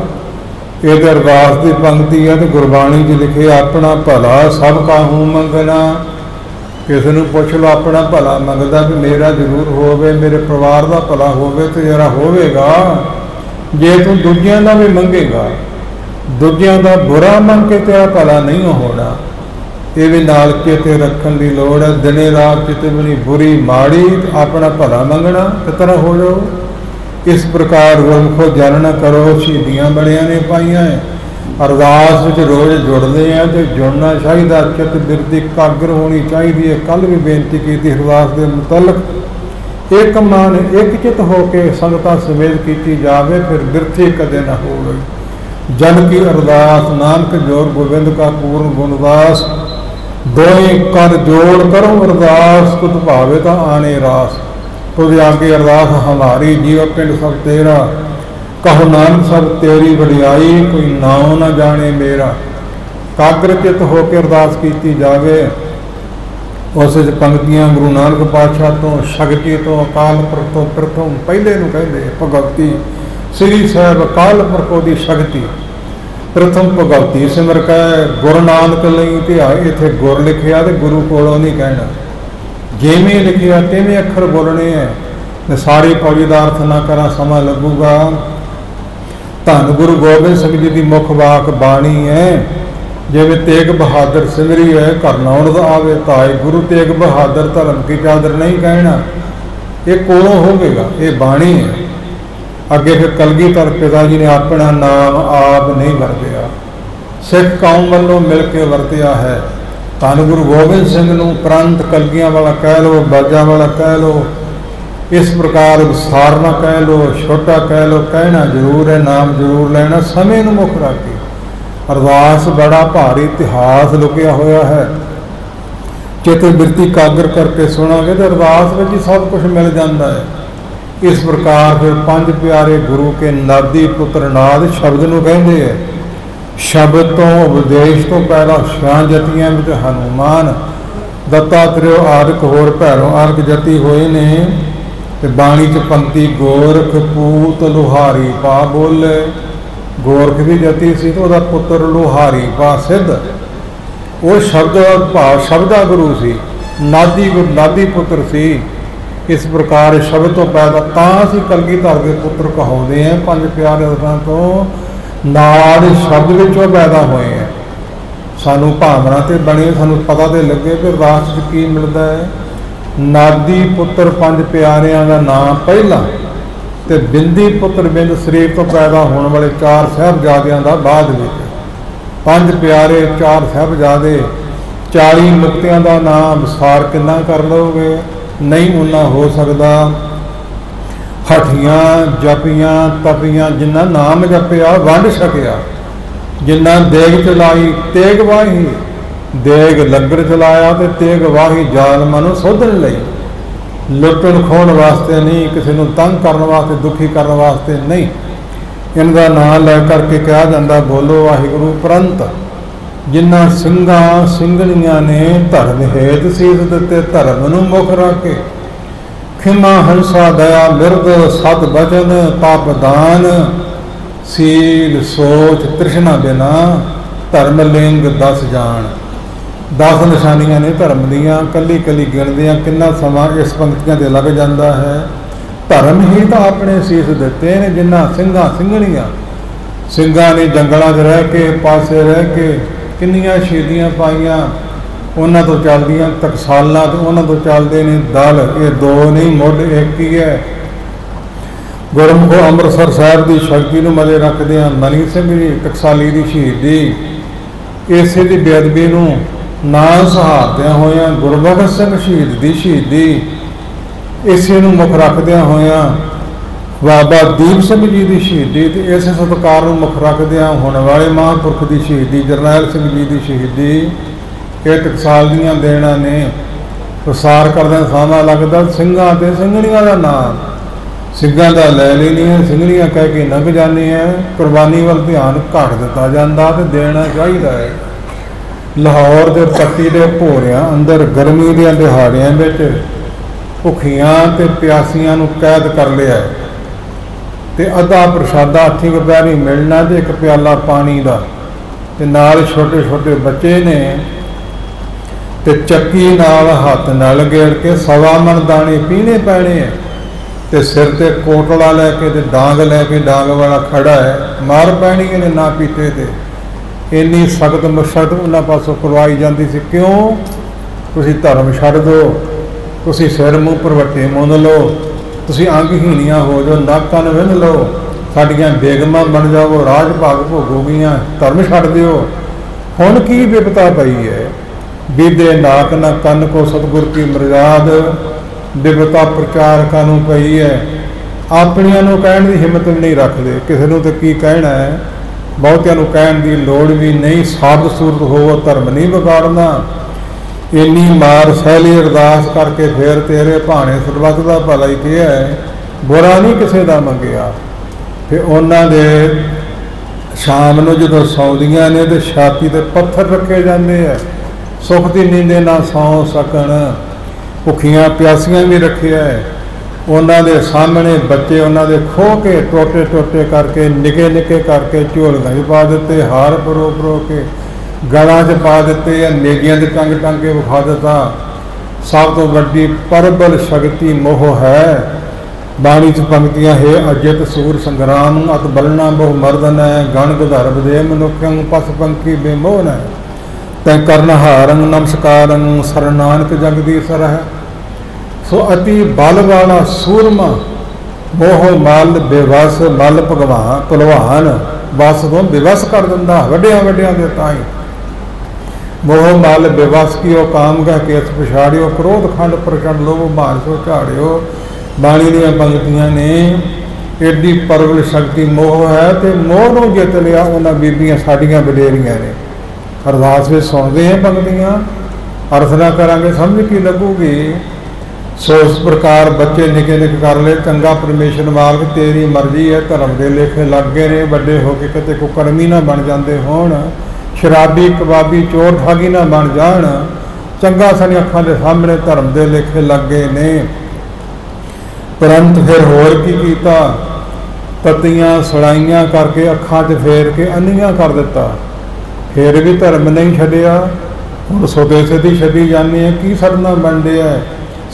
Speaker 1: ये अरदास की पंक्ति है तो गुरबाणी च लिखे, अपना भला सब काहू मंगना। किसी को पुछ लो अपना भला मंगता भी मेरा जरूर होवे, मेरे परिवार का भला होवे तो जरा होवेगा। जे तू दूजियां का भी मंगेगा, दूजियां का बुरा मंग के तेरा भला नहीं होना। ये भी नाल चेते रखने की लोड़ है। दिने रात चितवनी बुरी माड़ी, अपना भला मंगना किस तरह हो जाओ। इस प्रकार गुरमुखो जानना करो, शहीदियाँ बड़िया ने पाइया है। अरदास में रोज़ जुड़ते हैं तो जुड़ना चाहिए, चित बिरती एकाग्र होनी चाहिए। कल भी बेनती की थी अरदास के मुतलक एक मन एक चित होके संगतां समेत की जावे, फिर बिरती कदे न हो। जन की अरदास नानक जोर गोविंद का पूर्ण गुणदास, दोई कर जोड़ करो अरदास, कुत भावे तो आने रास। तुझ आगे अरदास हमारी, जीव पिंड सब तेरा, कहो नानक सब तेरी वडियाई, कोई नाम न जाने मेरा। काग्र चित होकर अरदास की जावे। उस पंक्तियां गुरु नानक पातशाह तो, शक्ति तो, अकाल पुरख तो प्रथम पहले नूं कहंदे भगवती श्री साहिब अकाल पुरखों की शक्ति प्रथम भगवती सिमर कै गुरु नानक लई ध्याए। इत्थे गुर लिखिया तो गुरु कोलों नहीं कहना, जिमें लिखिया तिवें अखर बोलने हैं। सारी पौड़ी का अर्थ ना करा समा लगूगा। धन गुरु गोबिंद सिंह जी की मुख वाक बाणी है। जिवें तेग बहादुर सिमरी है, घर नाउण दा आवे ताए। गुरु तेग बहादुर धर्म की चादर नहीं कहना, ये कोलों होवेगा, ये बाणी है। अगे फिर कलगीधर पिता जी ने अपना नाम आप नहीं वरतिया, सिख कौम वालों मिल के वरतिया है। धन गुरु गोबिंद सिंह नूं प्रंत कलगियां वाला कह लो, बाजा वाला कह लो, इस प्रकार विसारना कह लो, छोटा कह लो, कहना जरूर है, नाम जरूर लेना। समय नूं मुख रख के अरदास बड़ा भारी इतिहास लुकिया होया है। चित बिरती कागर करके सुनांगे तो अरदास में ही सब कुछ मिल जाता है। इस प्रकार फिर पंज प्यारे गुरु के नादी पुत्र नाद शब्द नूं कहंदे है। शब्द तो उपदेश तो पहला छां जतियां विच हनुमान, दत्तात्रेय आदਿਕ होर भैरों आदਿਕ जति होए ने। ते बाणी च पंक्ति गोरख पूत लुहारी पा बोले। गोरख भी जति सी तो वह पुत्र लुहारी पा सिद्ध, वो शब्द भाव शब्दा गुरु सी, नादी पुत्र सी। इस प्रकार शब्द तो पैदा तां असीं कलगीधर के पुत्र कहाउंदे हैं। पंज प्यारे तो नाद शब्द विचों पैदा होए हैं। सानू भावना ते बने, सानू पता तो लगे कि रास च की मिलता है। नादी पुत्र पंज प्यारियां का नाम पहला, ते बिंदी पुत्र बिंद शरीर तो पैदा होने वाले चार साहबजादियां का बाद विच। पंज प्यारे चार साहबजादे, 40 मुक्तियां का नाम विसार किन्ना कर लोगे, नहीं उन्ना हो सकता। हठियां जपियां तपियां, जिन्ना नाम जपिया वंड छकिया, जिन्ना देग चलाई तेग वाही, देग लंगर चलाया तो तेग वाही जालमां नूं सोधण लई। लुटण खोण वास्ते नहीं, किसी को तंग करने वास्ते, दुखी करने वास्ते नहीं। इनका नाम लै करके कहा जाता बोलो वाहिगुरू। परंत जिन्ना सिंघां सिंघणियां ने धर्म हेत सीस दिते, धर्म नूं मुख रख के खिमा हंसा दया मिर्द सत बचन पाप दान सील सोच तृष्णा बिना धर्म लिंग 10 जान। 10 निशानियां ने धर्म दियां, कली कली गिणदियां किन्ना समा इस पंक्तियां ते लग जाता है। धर्म ही तो अपने सीस दिते ने। जिन्ना सिंघां सिंघणियां, सिंघां ने जंगलों च रह के पासे रह के किन्नियां शहीदियां पाइयां, ਉਹਨਾਂ ਤੋਂ ਚੱਲਦੀਆਂ ਟਕਸਾਲਾਂ ਤੇ ਉਹਨਾਂ ਤੋਂ ਚੱਲਦੇ ਨੇ ਦਲ। ਇਹ ਦੋ ਨਹੀਂ, ਮੁੱਢ ਇੱਕ ਹੀ ਹੈ। ਗੁਰਮੁਖ ਅੰਮ੍ਰਿਤਸਰ ਸਾਹਿਬ ਦੀ ਸ਼ਕਤੀ ਨੂੰ ਮੱਲੇ ਰੱਖਦੇ ਹਨ। ਮਨੀ ਸਿੰਘ ਜੀ ਟਕਸਾਲੀ ਦੀ ਸ਼ਹੀਦੀ, ਇਸੇ ਦੀ ਬੇਅਦਬੀ ਨੂੰ ਨਾ ਸਹਾਰਦਿਆਂ ਹੋਇਆਂ ਗੁਰਬਖਸ਼ ਸਿੰਘ ਸ਼ਹੀਦ ਦੀ ਸ਼ਹੀਦੀ, ਇਸੇ ਨੂੰ ਮੁੱਖ ਰੱਖਦਿਆਂ ਹੋਇਆਂ ਬਾਬਾ ਦੀਪ ਸਿੰਘ ਜੀ ਦੀ ਸ਼ਹੀਦੀ, ਤੇ ਇਸੇ ਸਤਿਕਾਰ ਨੂੰ ਮੁੱਖ ਰੱਖਦਿਆਂ ਹੁਣ ਵਾਲੇ ਮਹਾਂਪੁਰਖ ਦੀ ਸ਼ਹੀਦੀ ਜਰਨੈਲ ਸਿੰਘ ਜੀ ਦੀ ਸ਼ਹੀਦੀ, ਇਹ ਟਕਸਾਲ ਦੀਆਂ ਦੇਣਾ ਨੇ। ਪ੍ਰਸਾਰ ਕਰਦਿਆਂ ਸਮਾਂ ਲੱਗਦਾ ਸਿੰਘਾਂ ਤੇ ਸਿੰਘਣੀਆਂ ਦਾ ਨਾਮ, ਸਿੰਘਾਂ ਦਾ ਲੈ ਲੈਣੀ ਹੈ, ਸਿੰਘਣੀਆਂ ਕਹਿ ਕੇ ਲੰਘ ਜਾਂਦੀ ਹੈ। ਕੁਰਬਾਨੀ ਵੱਲ ਧਿਆਨ ਘੱਟ ਦਿੱਤਾ ਜਾਂਦਾ ਤੇ ਦੇਣਾ ਚਾਹੀਦਾ ਹੈ। ਲਾਹੌਰ ਦੇ ਪੱਟੀ ਦੇ ਭੋਰਿਆਂ ਅੰਦਰ ਗਰਮੀ ਦੇ ਦਿਹਾੜਿਆਂ ਵਿੱਚ ਭੁੱਖੀਆਂ ਤੇ ਪਿਆਸੀਆਂ ਨੂੰ ਕੈਦ ਕਰ ਲਿਆ ਤੇ ਅੱਧਾ ਪ੍ਰਸ਼ਾਦਾ ਹੱਥੀ ਦੁਪਹਿਰੀ ਮਿਲਣਾ ਤੇ ਇੱਕ ਪਿਆਲਾ ਪਾਣੀ ਦਾ, ਤੇ ਨਾਲ ਛੋਟੇ ਛੋਟੇ ਬੱਚੇ ਨੇ ਤੇ ਚੱਕੀ ਨਾਲ ਹੱਥ ਨਾਲ ਗੇੜ ਕੇ 1.25 ਮਣ ਦਾਣੇ ਪੀਣੇ ਪੈਣੇ ਹੈ। ਤੇ ਸਿਰ ਤੇ ਕੋਟਲਾ ਲੈ ਕੇ ਤੇ ਡਾਂਗ ਲੈ ਕੇ, ਡਾਂਗ ਵਾਲਾ ਖੜਾ ਹੈ, ਮਾਰ ਪੈਣੀ ਇਹਨੇ ਨਾ ਪੀਤੇ ਤੇ। ਇੰਨੀ ਸਖਤ ਮਸ਼ੱਕਤ ਉਹਨਾਂ ਪਾਸੋਂ ਕਰਵਾਈ ਜਾਂਦੀ ਸੀ। ਕਿਉਂ? ਤੁਸੀਂ ਧਰਮ ਛੱਡ ਦਿਓ, ਤੁਸੀਂ ਸਿਰ ਮੂੰਹ ਭਰਵੱਟੇ ਮੁੰਨ ਲਓ, ਤੁਸੀਂ ਅੰਗਹੀਣੀਆਂ ਹੋ ਜਾਓ, ਨੱਕ ਕੰਨ ਵਿੰਨ ਲਓ, ਸਾਡੀਆਂ ਬੇਗਮਾਂ ਬਣ ਜਾਓ, ਰਾਜ ਭਾਗ ਭੋਗੋਗੀਆਂ, ਧਰਮ ਛੱਡ ਦਿਓ। ਹੁਣ ਕੀ ਵਿਪਤਾ ਪਈ ਹੈ? ਬੀਦੇ ਨਾਕ ਨਾ ਕੰਨ ਕੋ ਸਤਿਗੁਰ ਕੀ ਮਰਜ਼ਾਦ, ਵਿਪਤਾ ਪ੍ਰਚਾਰਕਾਂ ਨੂੰ ਪਈ ਹੈ। ਆਪਣੀਆਂ ਨੂੰ ਕਹਿਣ ਦੀ ਹਿੰਮਤ ਵੀ ਨਹੀਂ ਰੱਖਦੇ, ਕਿਸੇ ਨੂੰ ਤਾਂ ਕੀ ਕਹਿਣਾ ਹੈ। ਬਹੁਤਿਆਂ ਨੂੰ ਕਹਿਣ ਦੀ ਲੋੜ ਵੀ ਨਹੀਂ। ਸਾਬਤ ਸੂਰਤ ਹੋਵੋ ਧਰਮ ਨਹੀਂ ਵਿਗਾੜਨਾ। ਇੰਨੀ ਮਾਰ ਸਹਿਲੀ ਅਰਦਾਸ ਕਰਕੇ ਫੇਰ ਤੇਰੇ ਭਾਣੇ ਸਰਬੱਤ ਦਾ ਭਲਾ ਹੀ ਕਿਹਾ ਹੈ, ਬੁਰਾ ਨਹੀਂ ਕਿਸੇ ਦਾ ਮੰਗਿਆ। ਫਿਰ ਉਹਨਾਂ ਦੇ ਸ਼ਾਮ ਨੂੰ ਜਦੋਂ ਸੌਂਦੀਆਂ ਨੇ ਤੇ ਛਾਤੀ ਤੇ ਪੱਥਰ ਰੱਖੇ ਜਾਂਦੇ ਆ, ਸੁੱਖ ਦੀ ਨੀਂਦੇ ਨਾ ਸੌਂ ਸਕਣ। ਭੁੱਖੀਆਂ ਪਿਆਸੀਆਂ ਵੀ ਰੱਖਿਆ ਹੈ। ਉਹਨਾਂ ਦੇ ਸਾਹਮਣੇ ਬੱਚੇ ਉਹਨਾਂ ਦੇ ਖੋਹ ਕੇ ਟੋਟੇ ਟੋਟੇ ਕਰਕੇ, ਨਿੱਕੇ ਨਿੱਕੇ ਕਰਕੇ ਝੋਲੀਆਂ 'ਚ ਪਾ ਦਿੱਤੇ, ਹਾਰ ਪਰੋ ਪਰੋ ਕੇ ਗਲਾਂ 'ਚ ਪਾ ਦਿੱਤੇ, ਨੇਗੀਆਂ ਦੇ ਟੰਗ ਟੰਗ ਕੇ ਵਿਖਾ ਦਿੱਤਾ। ਸਭ ਤੋਂ ਵੱਡੀ ਪਰਬਲ ਸ਼ਕਤੀ ਮੋਹ ਹੈ। ਬਾਣੀ 'ਚ ਪੰਕਤੀਆਂ ਹੈ, ਅਜਿਤ ਸੂਰ ਸੰਗਰਾਮ ਅਤ ਬਲਣਾ ਬਹੁ ਮਰਦਨ ਹੈ, ਗਣ ਗਧਰਬ ਦੇ ਮਨੁੱਖਿਆਂ ਪਸ ਪੰਖੀ ਬੇਮੋਹ ਹੈ, ਤੈ ਕਰਨ ਹਾਰੰ ਨਮਸਕਾਰੰ ਸਰ ਨਾਨਕ ਜਗਦੀਸ਼ਰ ਹੈ। ਸੋ ਅਤੀ ਬਲ ਵਾਲਾ ਸੂਰਮਾ ਮੋਹ ਮਲ ਬੇਵਸ ਮਲ ਭਗਵਾਨ ਭਲਵਾਨ ਬਸ ਤੋਂ ਬੇਵਸ ਕਰ ਦਿੰਦਾ ਵੱਡਿਆਂ ਵੱਡਿਆਂ ਦੇ ਤਾਈ। ਮੋਹ ਮਲ ਬੇਵਸ ਕੀ ਉਹ ਕਾਮ ਕਹ ਕੇ ਇਸ ਪਛਾੜਿਓ, ਕ੍ਰੋਧ ਖੰਡ ਪ੍ਰਚੰਡ ਲੋਭ ਮਾਰ ਸੋ ਝਾੜਿਓ। ਬਾਣੀ ਦੀਆਂ ਪੰਕਤੀਆਂ ਨੇ ਏਡੀ ਪਰਵਲ ਸ਼ਕਤੀ ਮੋਹ ਹੈ, ਤੇ ਮੋਹ ਨੂੰ ਜਿੱਤ ਲਿਆ ਉਹਨਾਂ ਬੀਬੀਆਂ ਸਾਡੀਆਂ ਵਡੇਰੀਆਂ ਨੇ। ਅਰਦਾਸ ਵਿੱਚ ਸੁਣਦੇ ਹਾਂ ਪੰਕਤੀਆਂ, ਅਰਥਨਾ ਕਰਾਂਗੇ ਸਮਝ ਕੀ ਲੱਗੂਗੀ। ਸੋ ਇਸ ਪ੍ਰਕਾਰ ਬੱਚੇ ਨਿੱਕੇ ਨਿੱਕੇ ਕਰ ਲਏ। ਚੰਗਾ ਪਰਮੇਸ਼ਰ ਮਾਲਕ ਤੇਰੀ ਮਰਜ਼ੀ ਹੈ, ਧਰਮ ਦੇ ਲੇਖੇ ਲੱਗ ਗਏ ਨੇ, ਵੱਡੇ ਹੋ ਕੇ ਕਿਤੇ ਕੁਕਰਮੀ ਨਾ ਬਣ ਜਾਂਦੇ ਹੋਣ, ਸ਼ਰਾਬੀ ਕਬਾਬੀ ਚੋਰ ਠਾਗੀ ਨਾ ਬਣ ਜਾਣ। ਚੰਗਾ ਸਾਡੀਆਂ ਅੱਖਾਂ ਦੇ ਸਾਹਮਣੇ ਧਰਮ ਦੇ ਲੇਖੇ ਲੱਗ ਗਏ ਨੇ। ਤੁਰੰਤ ਫਿਰ ਹੋਰ ਕੀ ਕੀਤਾ? ਤਤੀਆਂ ਸੜਾਈਆਂ ਕਰਕੇ ਅੱਖਾਂ 'ਚ ਫੇਰ ਕੇ ਅੰਨੀਆਂ ਕਰ ਦਿੱਤਾ। ਫਿਰ ਵੀ ਧਰਮ ਨਹੀਂ ਛੱਡਿਆ। ਹੁਣ ਸੋਤੇ ਸਿੱਧੀ ਛੱਡੀ ਜਾਂਦੇ ਆ। ਕੀ ਸੜਨਾ ਬਣ ਰਿਹਾ?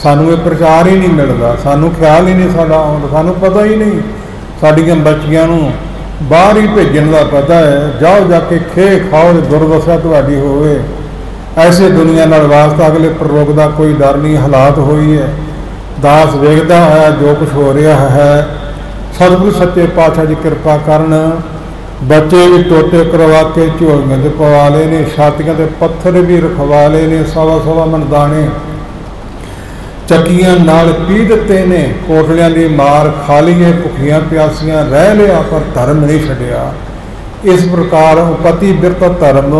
Speaker 1: ਸਾਨੂੰ ਇਹ ਪ੍ਰਚਾਰ ਹੀ ਨਹੀਂ ਮਿਲਦਾ, ਸਾਨੂੰ ਖਿਆਲ ਹੀ ਨਹੀਂ ਸਾਡਾ ਆਉਂਦਾ, ਸਾਨੂੰ ਪਤਾ ਹੀ ਨਹੀਂ। ਸਾਡੀਆਂ ਬੱਚੀਆਂ ਨੂੰ ਬਾਹਰ ਹੀ ਭੇਜਣ ਦਾ ਪਤਾ ਹੈ। ਜਾਓ ਜਾ ਕੇ ਖੇ ਖਾਓ, ਦੁਰਦਸ਼ਾ ਤੁਹਾਡੀ ਹੋਵੇ। ਐਸੇ ਦੁਨੀਆ ਨਾਲ ਵਾਸਤਾ ਅਗਲੇ ਪ੍ਰਲੋਕ ਦਾ ਕੋਈ ਡਰ ਨਹੀਂ। ਹਾਲਾਤ ਹੋਈ ਹੈ, ਦਾਸ ਵੇਖਦਾ ਹੈ ਜੋ ਕੁਛ ਹੋ ਰਿਹਾ ਹੈ। ਸਤਿਗੁਰੂ ਸੱਚੇ ਪਾਤਸ਼ਾਹ ਜੀ ਕਿਰਪਾ ਕਰਨ। ਬੱਚੇ ਵੀ ਟੋਟੇ ਕਰਵਾ ਕੇ ਝੋਲੀਆਂ 'ਚ ਪਵਾ ਲਏ ਨੇ, ਛਾਤੀਆਂ 'ਤੇ ਪੱਥਰ ਵੀ ਰਖਵਾ ਲਏ ਨੇ, 1.25 ਮਣ ਦਾਣੇ ਚੱਕੀਆਂ ਨਾਲ ਪੀ ਦਿੱਤੇ ਨੇ। ਕੋਟਲਿਆਂ ਦੀ ਮਾਰ ਖਾ ਲਈਏ, ਭੁੱਖੀਆਂ ਪਿਆਸੀਆਂ ਰਹਿ ਲਿਆ, ਪਰ ਧਰਮ ਨਹੀਂ ਛੱਡਿਆ। ਇਸ ਪ੍ਰਕਾਰ ਪਤੀ ਬਿਰਤ ਧਰਮ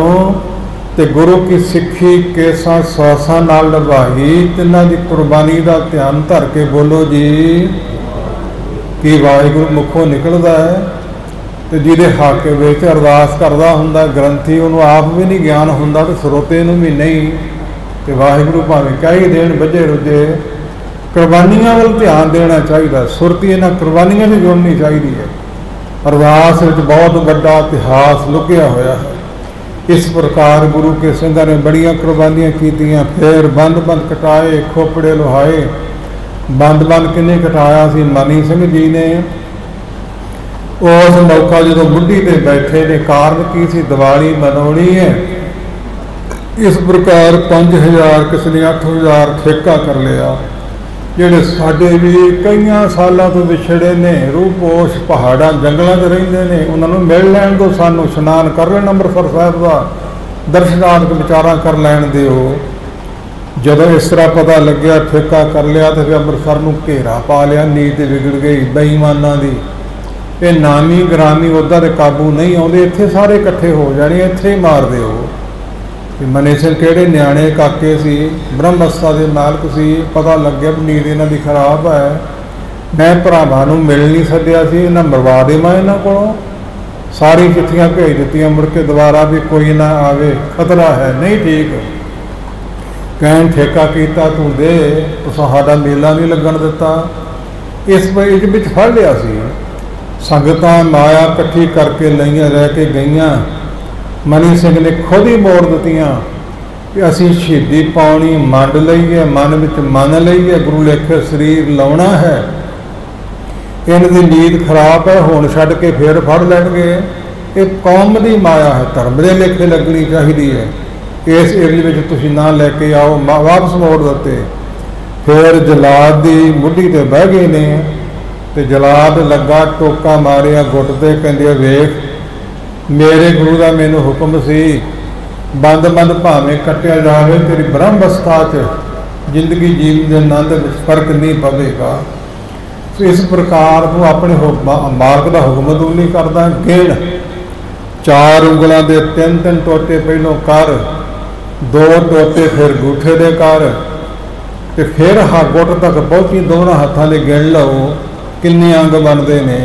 Speaker 1: ਤੇ ਗੁਰੂ ਕੀ ਸਿੱਖੀ ਕੇਸਾਂ ਸਵਾਸਾਂ ਨਾਲ ਨਿਭਾਈ। ਤਿੰਨਾਂ ਦੀ ਕੁਰਬਾਨੀ ਦਾ ਧਿਆਨ ਧਰ ਕੇ ਬੋਲੋ ਜੀ। ਕੀ ਵਾਹਿਗੁਰੂ ਮੁਖੋਂ ਨਿਕਲਦਾ ਹੈ ਤੇ ਜਿਹਦੇ ਹੱਕ ਵਿੱਚ ਅਰਦਾਸ ਕਰਦਾ ਹੁੰਦਾ ਗ੍ਰੰਥੀ, ਉਹਨੂੰ ਆਪ ਵੀ ਨਹੀਂ ਗਿਆਨ ਹੁੰਦਾ ਤੇ ਸਰੋਤੇ ਨੂੰ ਵੀ ਨਹੀਂ। ਤੇ ਵਾਹਿਗੁਰੂ ਭਾਵੇਂ ਕਹੀ ਦੇਣ ਵੱਜੇ ਰੁੱਝੇ, ਕੁਰਬਾਨੀਆਂ ਵੱਲ ਧਿਆਨ ਦੇਣਾ ਚਾਹੀਦਾ। ਸੁਰਤੀ ਇਹਨਾਂ ਕੁਰਬਾਨੀਆਂ 'ਚ ਜੁੜਨੀ ਚਾਹੀਦੀ ਹੈ। ਅਰਦਾਸ ਵਿੱਚ ਬਹੁਤ ਵੱਡਾ ਇਤਿਹਾਸ ਲੁਕਿਆ ਹੋਇਆ ਹੈ। ਇਸ ਪ੍ਰਕਾਰ ਗੁਰੂ ਕੇ ਸਿੰਘਾਂ ਨੇ ਬੜੀਆਂ ਕੁਰਬਾਨੀਆਂ ਕੀਤੀਆਂ। ਫਿਰ ਬੰਦ ਬੰਦ ਕਟਾਏ, ਖੋਪੜੇ ਲੋਹਾਏ। ਬੰਦ ਬੰਦ ਕਿੰਨੇ ਕਟਾਇਆ ਸੀ? ਮਨੀ ਸਿੰਘ ਜੀ ਨੇ। ਉਸ ਮੌਕਾ ਜਦੋਂ ਬੁੱਢੀ ਤੇ ਬੈਠੇ ਨੇ, ਕਾਰਨ ਕੀ ਸੀ? ਦੀਵਾਲੀ ਮਨਾਉਣੀ ਹੈ इस प्रकार 5000 किसी ने 8000 ठेका कर लिया। ਜਿਹੜੇ ਸਾਡੇ ਵੀ ਕਈਆਂ ਸਾਲਾਂ ਤੋਂ ਵਿਛੜੇ ਨੇ, ਰੂਪੋਸ਼ ਪਹਾੜਾਂ ਜੰਗਲਾਂ 'ਚ ਰਹਿੰਦੇ ਨੇ, ਉਹਨਾਂ ਨੂੰ ਮਿਲ ਲੈਣ ਦਿਓ, ਸਾਨੂੰ ਇਸ਼ਨਾਨ ਕਰ ਲੈਣ ਅੰਮ੍ਰਿਤਸਰ ਸਾਹਿਬ ਦਾ, ਦਰਸ਼ਨਾਤਮਕ ਵਿਚਾਰਾਂ ਕਰ ਲੈਣ ਦਿਓ। ਜਦੋਂ ਇਸ ਤਰ੍ਹਾਂ ਪਤਾ ਲੱਗਿਆ ਠੇਕਾ ਕਰ ਲਿਆ ਤੇ ਫਿਰ ਅੰਮ੍ਰਿਤਸਰ ਨੂੰ ਘੇਰਾ ਪਾ ਲਿਆ। ਨੀਤ ਵਿਗੜ ਗਈ ਬੇਈਮਾਨਾਂ ਦੀ। ਇਹ ਨਾਮੀ ਗ੍ਰਾਮੀ ਉੱਦਾਂ ਦੇ ਕਾਬੂ ਨਹੀਂ ਆਉਂਦੇ, ਇੱਥੇ ਸਾਰੇ ਇਕੱਠੇ ਹੋ ਜਾਣੇ, ਇੱਥੇ ਹੀ ਮਾਰ ਦਿਓ। ਮਨੀ ਸਿੰਘ ਕਿਹੜੇ ਨਿਆਣੇ ਕਾਕੇ ਸੀ, ਬ੍ਰਹਮ ਅਵਸਥਾ ਦੇ ਮਾਲਕ ਸੀ। ਪਤਾ ਲੱਗਿਆ ਵੀ ਨੀਂਦ ਇਹਨਾਂ ਦੀ ਖਰਾਬ ਹੈ। ਮੈਂ ਭਰਾਵਾਂ ਨੂੰ ਮਿਲ ਨਹੀਂ ਸੱਦਿਆ ਸੀ, ਇਹਨਾਂ ਮਰਵਾ ਦੇਵਾਂ ਇਹਨਾਂ ਕੋਲੋਂ। ਸਾਰੀ ਚਿੱਠੀਆਂ ਭੇਜ ਦਿੱਤੀਆਂ, ਮੁੜ ਕੇ ਦੁਬਾਰਾ ਵੀ ਕੋਈ ਨਾ ਆਵੇ, ਖਤਰਾ ਹੈ, ਨਹੀਂ ਠੀਕ। ਕਹਿਣ ਠੇਕਾ ਕੀਤਾ ਤੂੰ ਦੇ, ਤੂੰ ਸਾਡਾ ਮੇਲਾ ਨਹੀਂ ਲੱਗਣ ਦਿੱਤਾ। ਇਸ ਵਿੱਚ ਫੜ ਲਿਆ ਸੀ। ਸੰਗਤਾਂ ਮਾਇਆ ਇਕੱਠੀ ਕਰਕੇ ਲਈਆਂ, ਰਹਿ ਕੇ ਗਈਆਂ। ਮਨੀ ਸਿੰਘ ਨੇ ਖੁਦ ਹੀ ਮੋੜ ਦਿੱਤੀਆਂ ਕਿ ਅਸੀਂ ਸ਼ਹੀਦੀ ਪਾਉਣੀ, ਮੰਡ ਲਈਏ, ਮਨ ਵਿੱਚ ਮੰਨ ਲਈਏ, ਗੁਰੂ ਲੇਖੇ ਸਰੀਰ ਲਾਉਣਾ ਹੈ। ਇਹਨਾਂ ਦੀ ਨੀਤ ਖਰਾਬ ਹੈ, ਹੁਣ ਛੱਡ ਕੇ ਫੇਰ ਫੜ ਲੈਣਗੇ। ਇਹ ਕੌਮ ਦੀ ਮਾਇਆ ਹੈ, ਧਰਮ ਦੇ ਲੇਖੇ ਲੱਗਣੀ ਚਾਹੀਦੀ ਹੈ। ਇਸ ਏਰੀਏ ਵਿੱਚ ਤੁਸੀਂ ਨਾ ਲੈ ਕੇ ਆਓ, ਵਾਪਸ ਮੋੜ ਦਿੱਤੇ। ਫਿਰ ਜਲਾਦ ਦੀ ਮੁੱਢੀ ਤੇ ਬਹਿ ਗਏ ਨੇ ਤੇ ਜਲਾਦ ਲੱਗਾ ਟੋਕਾ ਮਾਰਿਆ ਗੁੱਟ ਤੇ, ਕਹਿੰਦੇ ਵੇਖ ਮੇਰੇ ਗੁਰੂ ਦਾ ਮੈਨੂੰ ਹੁਕਮ ਸੀ, ਬੰਦ ਭਾਵੇਂ ਕੱਟਿਆ ਜਾਵੇ, ਤੇਰੀ ਬ੍ਰਹਮ ਅਵਸਥਾ 'ਚ ਜ਼ਿੰਦਗੀ ਜੀਵਨ ਦੇ ਆਨੰਦ ਵਿੱਚ ਫਰਕ ਨਹੀਂ ਪਵੇਗਾ। ਇਸ ਪ੍ਰਕਾਰ ਤੂੰ ਆਪਣੇ ਮਾਰਗ ਦਾ ਹੁਕਮ ਤੂੰ ਨਹੀਂ ਕਰਦਾ। ਗਿਣ 4 ਉਂਗਲਾਂ ਦੇ 3 ਟੋਟੇ ਪਹਿਲੋਂ ਕਰ, 2 ਟੋਟੇ ਫਿਰ ਗੂਠੇ ਦੇ ਕਰ, ਤੇ ਫਿਰ ਗੁੱਟ ਤੱਕ ਪਹੁੰਚੀ, ਦੋਨਾਂ ਹੱਥਾਂ ਦੇ ਗਿਣ ਲਓ ਕਿੰਨੇ ਅੰਗ ਬਣਦੇ ਨੇ।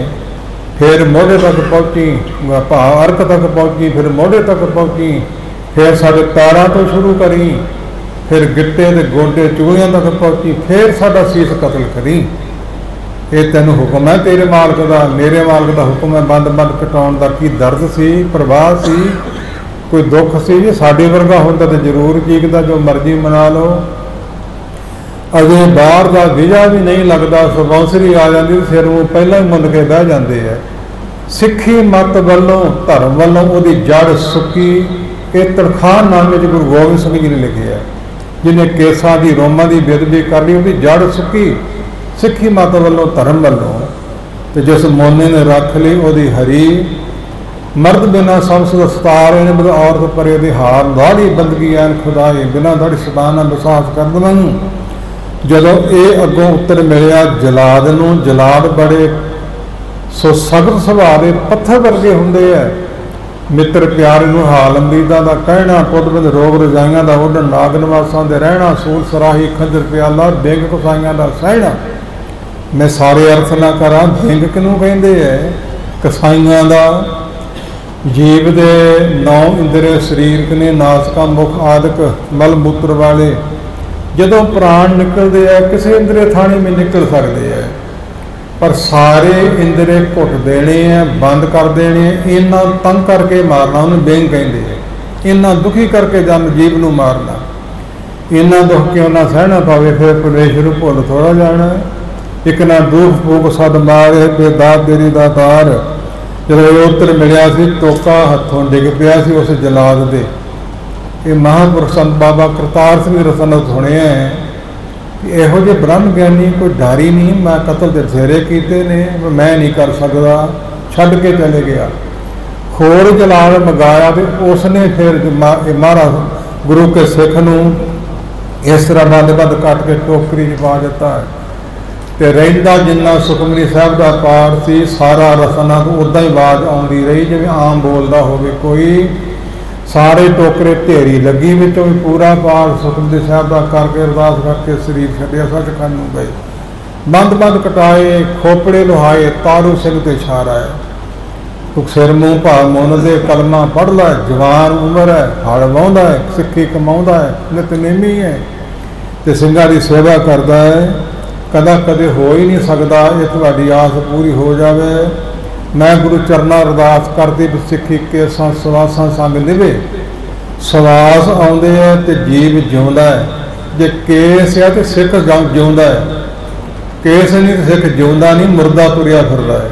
Speaker 1: ਫਿਰ ਮੋਢੇ ਤੱਕ ਪਹੁੰਚੀ, ਅਰਕ ਤੱਕ ਪਹੁੰਚੀ, ਫਿਰ ਮੋਢੇ ਤੱਕ ਪਹੁੰਚੀ, ਫਿਰ ਸਾਡੇ ਪੈਰਾਂ ਤੋਂ ਸ਼ੁਰੂ ਕਰੀ, ਫਿਰ ਗਿੱਟੇ ਤੇ ਗੋਡੇ ਚੂੜੀਆਂ ਤੱਕ ਪਹੁੰਚੀ, ਫਿਰ ਸਾਡਾ ਸੀਸ ਕਤਲ ਕਰੀ। ਇਹ ਤੈਨੂੰ ਹੁਕਮ ਹੈ ਤੇਰੇ ਮਾਲਕ ਦਾ, ਮੇਰੇ ਮਾਲਕ ਦਾ ਹੁਕਮ ਹੈ। ਬੰਦ ਕਟਾਉਣ ਦਾ ਕੀ ਦਰਦ ਸੀ, ਪ੍ਰਵਾਹ ਸੀ, ਕੋਈ ਦੁੱਖ ਸੀ? ਜੇ ਸਾਡੇ ਵਰਗਾ ਹੁੰਦਾ ਤਾਂ ਜ਼ਰੂਰ ਚੀਕਦਾ, ਜੋ ਮਰਜ਼ੀ ਮਨਾ ਲਓ। ਅਜੇ ਬਾਹਰ ਦਾ ਵੀਜ਼ਾ ਵੀ ਨਹੀਂ ਲੱਗਦਾ, ਸਪੌਂਸਰੀ ਆ ਜਾਂਦੀ, ਸਿਰ ਨੂੰ ਪਹਿਲਾਂ ਹੀ ਮੁੰਨ ਕੇ ਬਹਿ ਜਾਂਦੇ ਹੈ। ਸਿੱਖੀ ਮਤ ਵੱਲੋਂ, ਧਰਮ ਵੱਲੋਂ ਉਹਦੀ ਜੜ ਸੁੱਕੀ। ਇਹ ਤਰਖਾਨ ਨਾਮੇ ਵਿੱਚ ਗੁਰੂ ਗੋਬਿੰਦ ਸਿੰਘ ਜੀ ਨੇ ਲਿਖਿਆ, ਜਿਹਨੇ ਕੇਸਾਂ ਦੀ ਰੋਮਾਂ ਦੀ ਬੇਅਦਬੀ ਕਰ ਲਈ, ਉਹਦੀ ਜੜ ਸੁੱਕੀ ਸਿੱਖੀ ਮਤ ਵੱਲੋਂ, ਧਰਮ ਵੱਲੋਂ। ਤੇ ਜਿਸ ਮੋਨੇ ਨੇ ਰੱਖ ਲਈ ਉਹਦੀ ਹਰੀ। ਮਰਦ ਬਿਨਾ ਸੰਸ ਦਸਤਾਰ, ਇਹਨੇ ਬਦ ਔਰਤ ਪਰੇ ਦੇ ਹਾਰ, ਦਾੜੀ ਬੰਦਗੀ ਐਨ ਖੁਦਾਏ, ਬਿਨਾ ਦਾੜੀ ਸਦਾਨਾ ਵਿਸਾਸ ਕਰ ਦਵਾਂ। ਜਦੋਂ ਇਹ ਅੱਗੋਂ ਉੱਤਰ ਮਿਲਿਆ ਜਲਾਦ ਨੂੰ, ਜਲਾਦ ਬੜੇ ਸਖਤ ਸੁਭਾਅ ਦੇ, ਪੱਥਰ ਵਰਗੇ ਹੁੰਦੇ ਹੈ। ਮਿੱਤਰ ਪਿਆਰੇ ਨੂੰ ਹਾਲ ਅਮਰੀਦਾਂ ਦਾ ਕਹਿਣਾ, ਪੁੱਤ-ਬਿੰਦ ਰੋਗ ਰਜਾਈਆਂ ਦਾ ਉੱਡਣ, ਨਾਗ ਨਿਵਾਸਾਂ ਦੇ ਰਹਿਣਾ, ਸੂਲ ਸਰਾਹੀ ਖੰਜਰ ਪਿਆਲਾ, ਬਿੰਗ ਕਸਾਈਆਂ ਦਾ ਸਹਿਣਾ। ਮੈਂ ਸਾਰੇ ਅਰਥ ਨਾ ਕਰਾਂ, ਬਿੰਗ ਕਿਹਨੂੰ ਕਹਿੰਦੇ ਹੈ? ਕਸਾਈਆਂ ਦਾ। ਜੀਵ ਦੇ 9 ਇੰਦਰੀ ਸਰੀਰਕ ਨੇ, ਨਾਸਕਾ, ਮੁਖ ਆਦਿਕ, ਮਲ ਮੂਤਰ ਵਾਲੇ। ਜਦੋਂ ਪ੍ਰਾਣ ਨਿਕਲਦੇ ਆ, ਕਿਸੇ ਇੰਦਰੀ ਥਾਣੀ ਵਿੱਚ ਨਿਕਲ ਸਕਦੇ ਆ, ਪਰ ਸਾਰੇ ਇੰਦਰੀ ਘੁੱਟ ਦੇਣੇ ਆ, ਬੰਦ ਕਰ ਦੇਣੇ ਆ। ਇਹਨਾਂ ਤੰਗ ਕਰਕੇ ਮਾਰਨਾ ਉਹਨੂੰ ਬਿੰਗ ਕਹਿੰਦੇ ਆ। ਇਹਨਾਂ ਦੁਖੀ ਕਰਕੇ ਜਨ ਜੀਵ ਨੂੰ ਮਾਰਨਾ। ਇਹਨਾਂ ਦੁੱਖ ਕਿਉਂ ਨਾ ਸਹਿਣਾ ਪਵੇ, ਫਿਰ ਪਰਮੇਸ਼ਰ ਨੂੰ ਭੁੱਲ ਥੋੜਾ ਜਾਣਾ। ਇੱਕ ਨਾ ਦੁੱਖ ਭੂਖ ਸਦ ਮਾਰੇ, ਬੇਦਾਤ ਤੇਰੀ ਦਾਤਾਰ। ਜਦੋਂ ਇਹ ਉੱਤਰ ਮਿਲਿਆ ਸੀ, ਟੋਕਾ ਹੱਥੋਂ ਡਿੱਗ ਪਿਆ ਸੀ ਉਸ ਜਲਾਦ ਦੇ। ਇਹ ਮਹਾਂਪੁਰਖ ਸੰਤ ਬਾਬਾ ਕਰਤਾਰ ਸਿੰਘ ਰਸਨਤ ਸੁਣਿਆ ਹੈ ਕਿ ਇਹੋ ਜਿਹੇ ਬ੍ਰਹਮ ਗਿਆਨੀ ਕੋਈ ਡਾਰੀ ਨਹੀਂ। ਮੈਂ ਕਤਲ ਦੇ ਬਥੇਰੇ ਕੀਤੇ ਨੇ, ਮੈਂ ਨਹੀਂ ਕਰ ਸਕਦਾ, ਛੱਡ ਕੇ ਚਲੇ ਗਿਆ। ਹੋਰ ਜਲਾਦ ਮੰਗਾਇਆ ਤੇ ਉਸਨੇ ਫਿਰ ਮਹਾਰਾਜ ਗੁਰੂ ਕੇ ਸਿੱਖ ਨੂੰ ਇਸ ਤਰ੍ਹਾਂ ਬੰਦ ਕੱਟ ਕੇ ਟੋਕਰੀ 'ਚ ਪਾ ਦਿੱਤਾ। ਤੇ ਰਹਿੰਦਾ ਜਿੰਨਾ ਸੁਖਮਨੀ ਸਾਹਿਬ ਦਾ ਪਾਠ ਸੀ, ਸਾਰਾ ਰਸਨਾ ਤੋਂ ਉੱਦਾਂ ਹੀ ਆਵਾਜ਼ ਆਉਂਦੀ ਰਹੀ ਜਿਵੇਂ ਆਮ ਬੋਲਦਾ ਹੋਵੇ ਕੋਈ। ਸਾਰੇ ਟੋਕਰੇ ਢੇਰੀ ਲੱਗੀ, ਵਿੱਚੋਂ ਵੀ ਪੂਰਾ ਪਾਠ ਸੁਖਮਨੀ ਸਾਹਿਬ ਦਾ ਕਰਕੇ ਅਰਦਾਸ ਕਰਕੇ ਸਰੀਰ ਛੱਡਿਆ, ਸੱਚਖੰਡ ਨੂੰ ਗਏ। ਬੰਦ ਕਟਾਏ, ਖੋਪੜੇ ਲੁਹਾਏ, ਤਾਰੂ ਸਿੰਘ ਤੇ ਇਸ਼ਾਰਾ ਹੈ। ਤੂੰ ਸਿਰ ਮੂੰਹ ਭਾਵ ਮੁੰਨ ਦੇ, ਕਲਮਾ ਪੜ੍ਹ ਲੈ, ਜਵਾਨ ਉਮਰ ਹੈ, ਹਲ ਵਾਹੁੰਦਾ ਹੈ, ਸਿੱਖੀ ਕਮਾਉਂਦਾ ਹੈ, ਨਿਤਨੇਮੀ ਹੈ ਤੇ ਸਿੰਘਾਂ ਦੀ ਸੇਵਾ ਕਰਦਾ ਹੈ। ਕਦੇ ਹੋ ਹੀ ਨਹੀਂ ਸਕਦਾ ਇਹ ਤੁਹਾਡੀ ਆਸ ਪੂਰੀ ਹੋ ਜਾਵੇ। ਮੈਂ ਗੁਰੂ ਚਰਨਾਂ ਅਰਦਾਸ ਕਰਦੀ ਵੀ ਸਿੱਖੀ ਕੇਸਾਂ ਸਵਾਸਾਂ ਸੰਗ ਨਿਭੇ। ਸਵਾਸ ਆਉਂਦੇ ਹੈ ਤੇ ਜੀਵ ਜਿਉਂਦਾ ਹੈ। ਜੇ ਕੇਸ ਹੈ ਤੇ ਸਿੱਖ ਜਿਉਂਦਾ ਹੈ, ਕੇਸ ਨਹੀਂ ਤੇ ਸਿੱਖ ਜਿਉਂਦਾ ਨਹੀਂ, ਮੁਰਦਾ ਤੁਰਿਆ ਫਿਰਦਾ ਹੈ।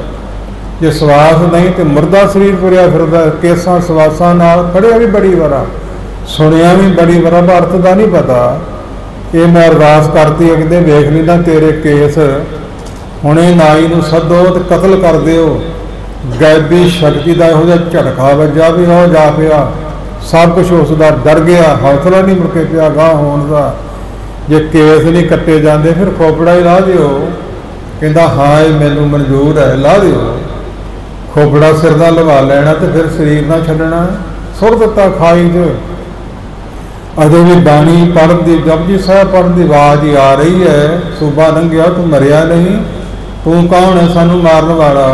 Speaker 1: ਜੇ ਸਵਾਸ ਨਹੀਂ ਤੇ ਮੁਰਦਾ ਸਰੀਰ ਤੁਰਿਆ ਫਿਰਦਾ ਹੈ। ਕੇਸਾਂ ਸਵਾਸਾਂ ਨਾਲ ਖੜਿਆ ਵੀ ਬੜੀ ਵਾਰਾ, सुनिया भी बड़ी बड़ा अर्थ का नहीं पता। ये मैं अरदास करती है कि वेख लीना तेरे केस हुणे नाई नूं सदो ते कतल कर दिओ। गैबी शक्ति का यहो जिहा झटका वजा भी हो जा पिया, सब कुछ उसका डर गया, हौसला नहीं मुड़ के पिया गाह होने का। जे केस नहीं कट्टे जाते फिर खोपड़ा ही ला दिओ। कहता हाँ ये मैनू मंजूर है, ला दिओ। खोपड़ा सिर का लवा लेना तो फिर शरीर ना छड्डना, सुर दिता खाई च। अजे भी बाणी पढ़न की, जपजी साहब पढ़न की आवाज़ ही आ रही है, सूबा लंघिया तू मरिया नहीं, तू कौन है सानू मारन वाला।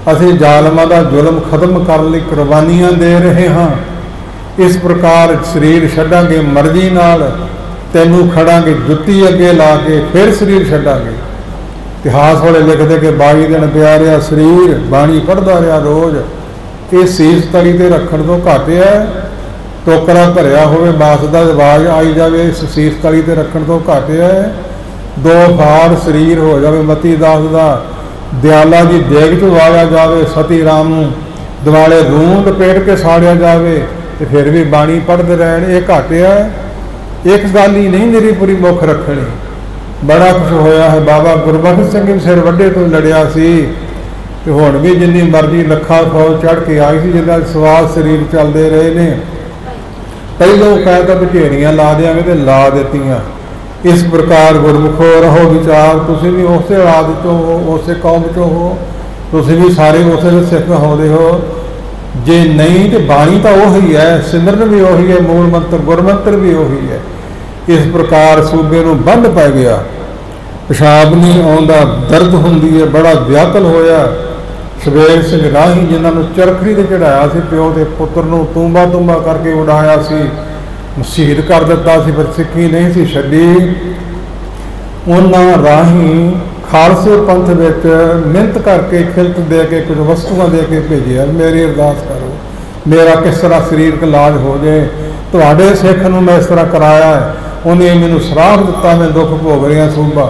Speaker 1: असीं जालमां दा जुल्म खत्म करने लई कुर्बानियां दे रहे हाँ। इस प्रकार शरीर छड्डांगे मर्जी नाल, तैनू खड़ांगे जुत्ती अगे ला के, फिर शरीर छड्डांगे। इतिहास वाले लिखते कि 22 दिन पिया रहा शरीर, बाणी पढ़ता रहा रोज़। ये सीस तली ते रखण तो घट है। टोकरा भरिया होवे मास का आवाज़ आई जाए, इस सीस तली ते रखण तो घट है। 2 फाड़ शरीर हो जाए मती दास का, दयाला जी देग च वाया जाए, सती राम नूं दिवाले रूं लपेट के साड़िया जाए, तो फिर भी बाणी पढ़ते रहन। ये घट है। एक गल ही नहीं निरी पूरी मुख रखनी। बड़ा कुछ होया है। बाबा गुरबख्श सिंह भी सिर वड्डे तो लड़िया सी, ते हुण भी जिन्नी मर्जी लखा फौज चढ़ के आई सी, जिन्ना स्वाद शरीर चलते रहे ने। पहलों कहता बझेड़ियां ला देंगे तो ला दित्तियां। इस प्रकार गुरमुखो रहो विचार, तुसीं भी उस औलाद चो हो, उस कौम चो हो, तुसीं भी सारे उस सिख होंदे हो। जे नहीं तो बाणी तो उही है, सिमरन भी उही है, मूल मंत्र गुरमंत्र भी उही है। इस प्रकार सूबे नूं बंध पै गया, पेशाब नहीं आउंदा, दर्द हुंदी है, बड़ा व्याकुल होया। सवेर सिंह राही जिन्होंने चरखड़ी ते चढ़ाया सी, प्यो के पुत्र नूं तूंबा तूंबा करके उड़ाया सी, शहीद कर दिता सी, पर सिक्खी नहीं सी छड्डी। उन्हां राही खालसे पंथ विच मिहनत करके खिलत दे के कुछ वस्तुआं दे के भेजिया, मेरी अरदास करो, मेरा किस तरह शरीरक इलाज हो जाए। तुहाडे सिख नूं मैं इस तरह कराया है, उन्हें मैनूं सराह दिता, मैं दुख भोग रहा सूबा।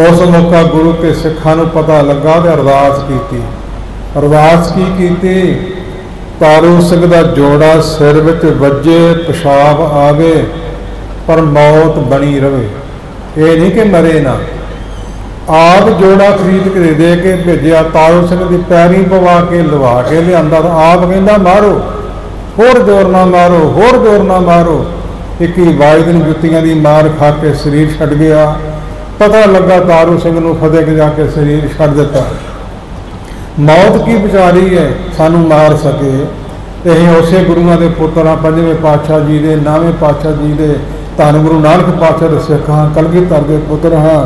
Speaker 1: उस मौका गुरु के सिखां नूं पता लगा तो अरदास की। अरदास की तारू सिंह दा जोड़ा सिर विच वजे, पेशाब आवे पर मौत बनी रवे। ये नहीं कि मरे ना। आप जोड़ा खरीद के दे के भेजिया, तारू सिंह की पैरी पवा के लवा के लिया, तो आप कहता मारो, होर जोर ना मारो, होर जोर ना मारो। 21 दिन जुत्तियां की मार खा के शरीर छड्ड गया। पता लगा तारू सिंह नूं फतेह के जाके शरीर छड्ड दिता। मौत की विचारी है, सानू मार सके। असीं उसे गुरुआं दे पुत्तर हां, 5वें पातशाह जी दे, 9वें पातशाह जी दे, धन गुरु नानक पातशाह दे सिख हां, कलगीधर दे पुत्तर हां।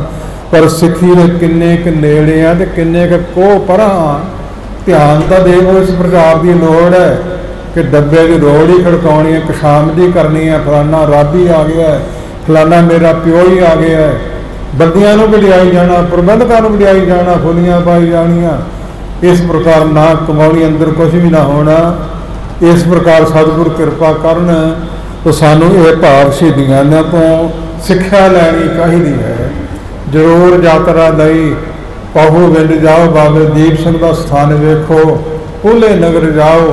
Speaker 1: पर सिੱਖੀ ਦੇ किन्ने क नेड़े आ ते किन्ने क कोह परां आ। ध्यान तो देवो, इस प्रचार की लोड़ है कि डब्बे की रोड़ ही खड़काउणी है, खुशामदी करनी है, फलाना राबी आ गया है, फलाना मेरा प्यो ही आ गया है। बंदियां नूं वडियाई जाना, प्रबंधकां नूं वडियाई जाना, फुलियां पाई जानियां। इस प्रकार ना कमाउणी, अंदर कुछ भी ना होना। इस प्रकार सतगुर कृपा करन तो सानू ये भाव शहीदियां तो सिक्ख्या लैनी चाहिए है। जरूर यात्रा लई पाहू विंड जाओ, बाबे दीप सिंह का स्थान वेखो, पूले नगर जाओ,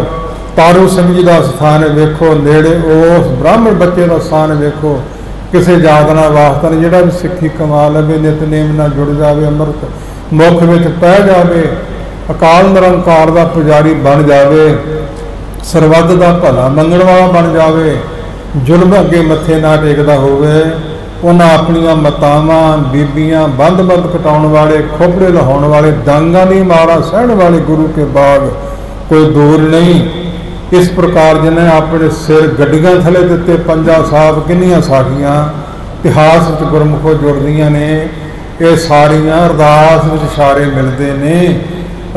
Speaker 1: तारू सिंह जी का स्थान वेखो, नेड़े उस ब्राह्मण बच्चे का स्थान वेखो। किसी जात ना वास्ता नहीं, जिहड़ा भी सिक्खी कमा लवे, नितनेम नाल जुड़ जाए, अमृत मुख विच पै जाए, अकाल निरंकार का पुजारी बन जाए, सरबत का भला मंगण वाला बन जाए, जुल्म अगे मत्थे ना टेकदा होवे। उन्हां अपनियां मतावां बीबियां बंद बंद कटाउण वाले, खोपड़े लहाउण वाले, डांगां दी मारा सहण वाले गुरु के बाग कोई दूर नहीं। इस प्रकार जिन्हें अपने सिर गड्डियां थले दिते, पंजा साहब किन्नियां साखियां इतिहास विच गुरमुखों जुड़दियां ने। ये सारियां अरदास विच इशारे मिलते ने।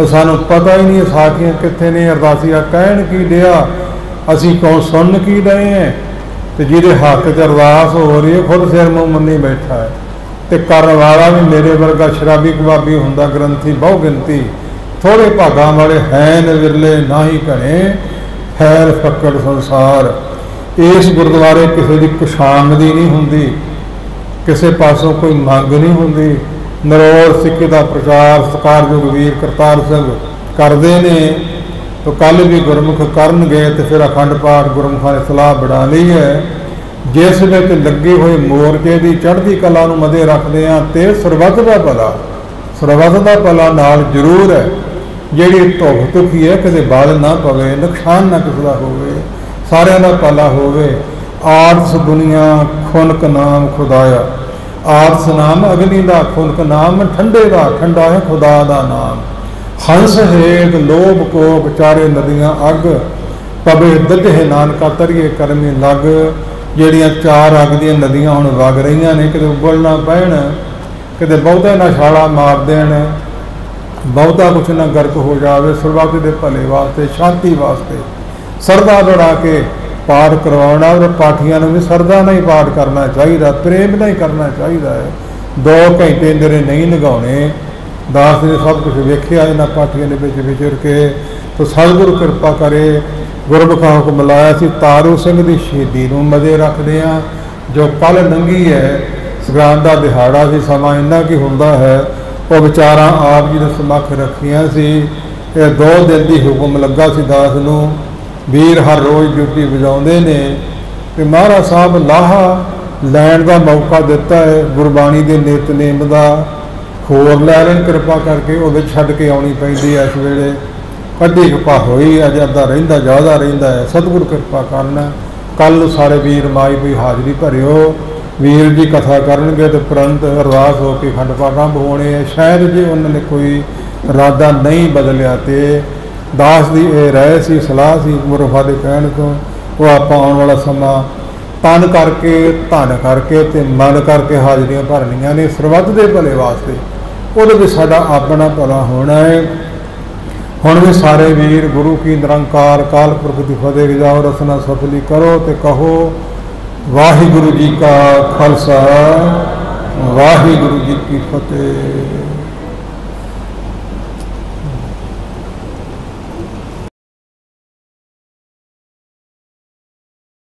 Speaker 1: सानू पता ही नहीं साखियां कित्थे ने, अरदासिया कहण की दिया, असीं कौन सुन की रहे हैं। तो जिहदे हक च अरदास हो रही है, खुद सिर मुँह मन्नी बैठा है। तो करन वाला भी मेरे वर्गा शराबी कबाबी हुंदा, ग्रंथी बहु गिनती, थोड़े भागां वाले हैं विरले ना ही घने, फैल फक्कड़ संसार। इस गुरुद्वारे किसी की खुशामदी नहीं हुंदी, किसी पासों कोई मंग नहीं हुंदी। नरोड़ सिक्खी का प्रचार सत्कारयोग वीर करतार सिंह करते ने। तो कल भी गुरमुख करनगे तो फिर अखंड पाठ गुरमुखा ने सलाह बना ली है। जिस विच लगे हुए मोर्चे की चढ़ती कला नूं मदे रखते हैं तो सरबत का भला, सरबत का भला नाल जरूर है। जिहड़ी धुख धुखी है किते बल ना पवे, नुकसान ना किसी का होवे, सारिਆਂ ਦਾ भला होवे। आरस दुनिया खुनक नाम खुदाया, आरस नाम अग्नि का, खुनक नाम ठंडे का, ठंडा है खुदा का नाम। हंस हेत लोभ कोप चारे नदियां अग, पवे दधे नानका तरिए करमी लग। ਜਿਹੜੀਆਂ चार अग ਦੀਆਂ नदियां ਹੁਣ ਵਗ ਰਹੀਆਂ ਨੇ, ਕਿਤੇ ਉਬਲ ਨਾ ਪੈਣ, ਕਿਤੇ ਬਹੁਤਾ ਨਾ ਛਾਲਾ ਮਾਰ ਦੇਣ, ਬਹੁਤਾ कुछ ना गर्क हो जाए। सरबत के भले वास्ते, शांति वास्ते सरदा बढ़ा के पाठ करवाना, और पाठियां ने भी सरदा नहीं पाठ करना चाहिए, प्रेम नहीं करना चाहिए है। 2 घंटे मेरे नहीं लगाने। दास ने सब कुछ वेख्या इन्होंने पाठियां के विच विचर के। तो सतगुरु कृपा करे। गुरमुखा हुक्म लाया सी तारू सिंह की शहीदी नूं मजे रखते हैं, जो कल लंघी है। संगरांद का दिहाड़ा से समा इन्ना की हुंदा है, वो विचारा आप जी ने समख रखियां सी। 2 दिन की हुक्म लगा सी दास नूं। वीर हर रोज़ ड्यूटी बजाउंदे ने कि महाराज साहब लाहा लैण का मौका दिता है, गुरबाणी के नितनेम का होर लै लैन कृपा करके, वो छड्ड के आउणी पैंदी है। इस वेले कड्डी कृपा होई अज अद्धा रहिंदा ज़्यादा रहिंदा है, सतगुरु कृपा करना। कल सारे वीर माई भी हाज़री भरियो। वीर जी कथा करनगे तो तुरंत अरदास हो के खंड पाठ आरंभ होने। शायद जे उन्होंने कोई इरादा नहीं बदलिया तो दास की यह राय सी, सलाह सी गुरमुखा के कहण तो, वो आप आने वाला समा तन करके धन करके ते मन करके हाज़रियाँ भरनियां ने सरबत के भले वास्ते। वो भी साडा अपना भला होना है। हुण भी सारे वीर गुरु की निरंकार काल पुरख की फतेह जाओ, रसना सफली करो तो कहो वाहिगुरु जी का खालसा, वाहिगुरु जी की फतेह।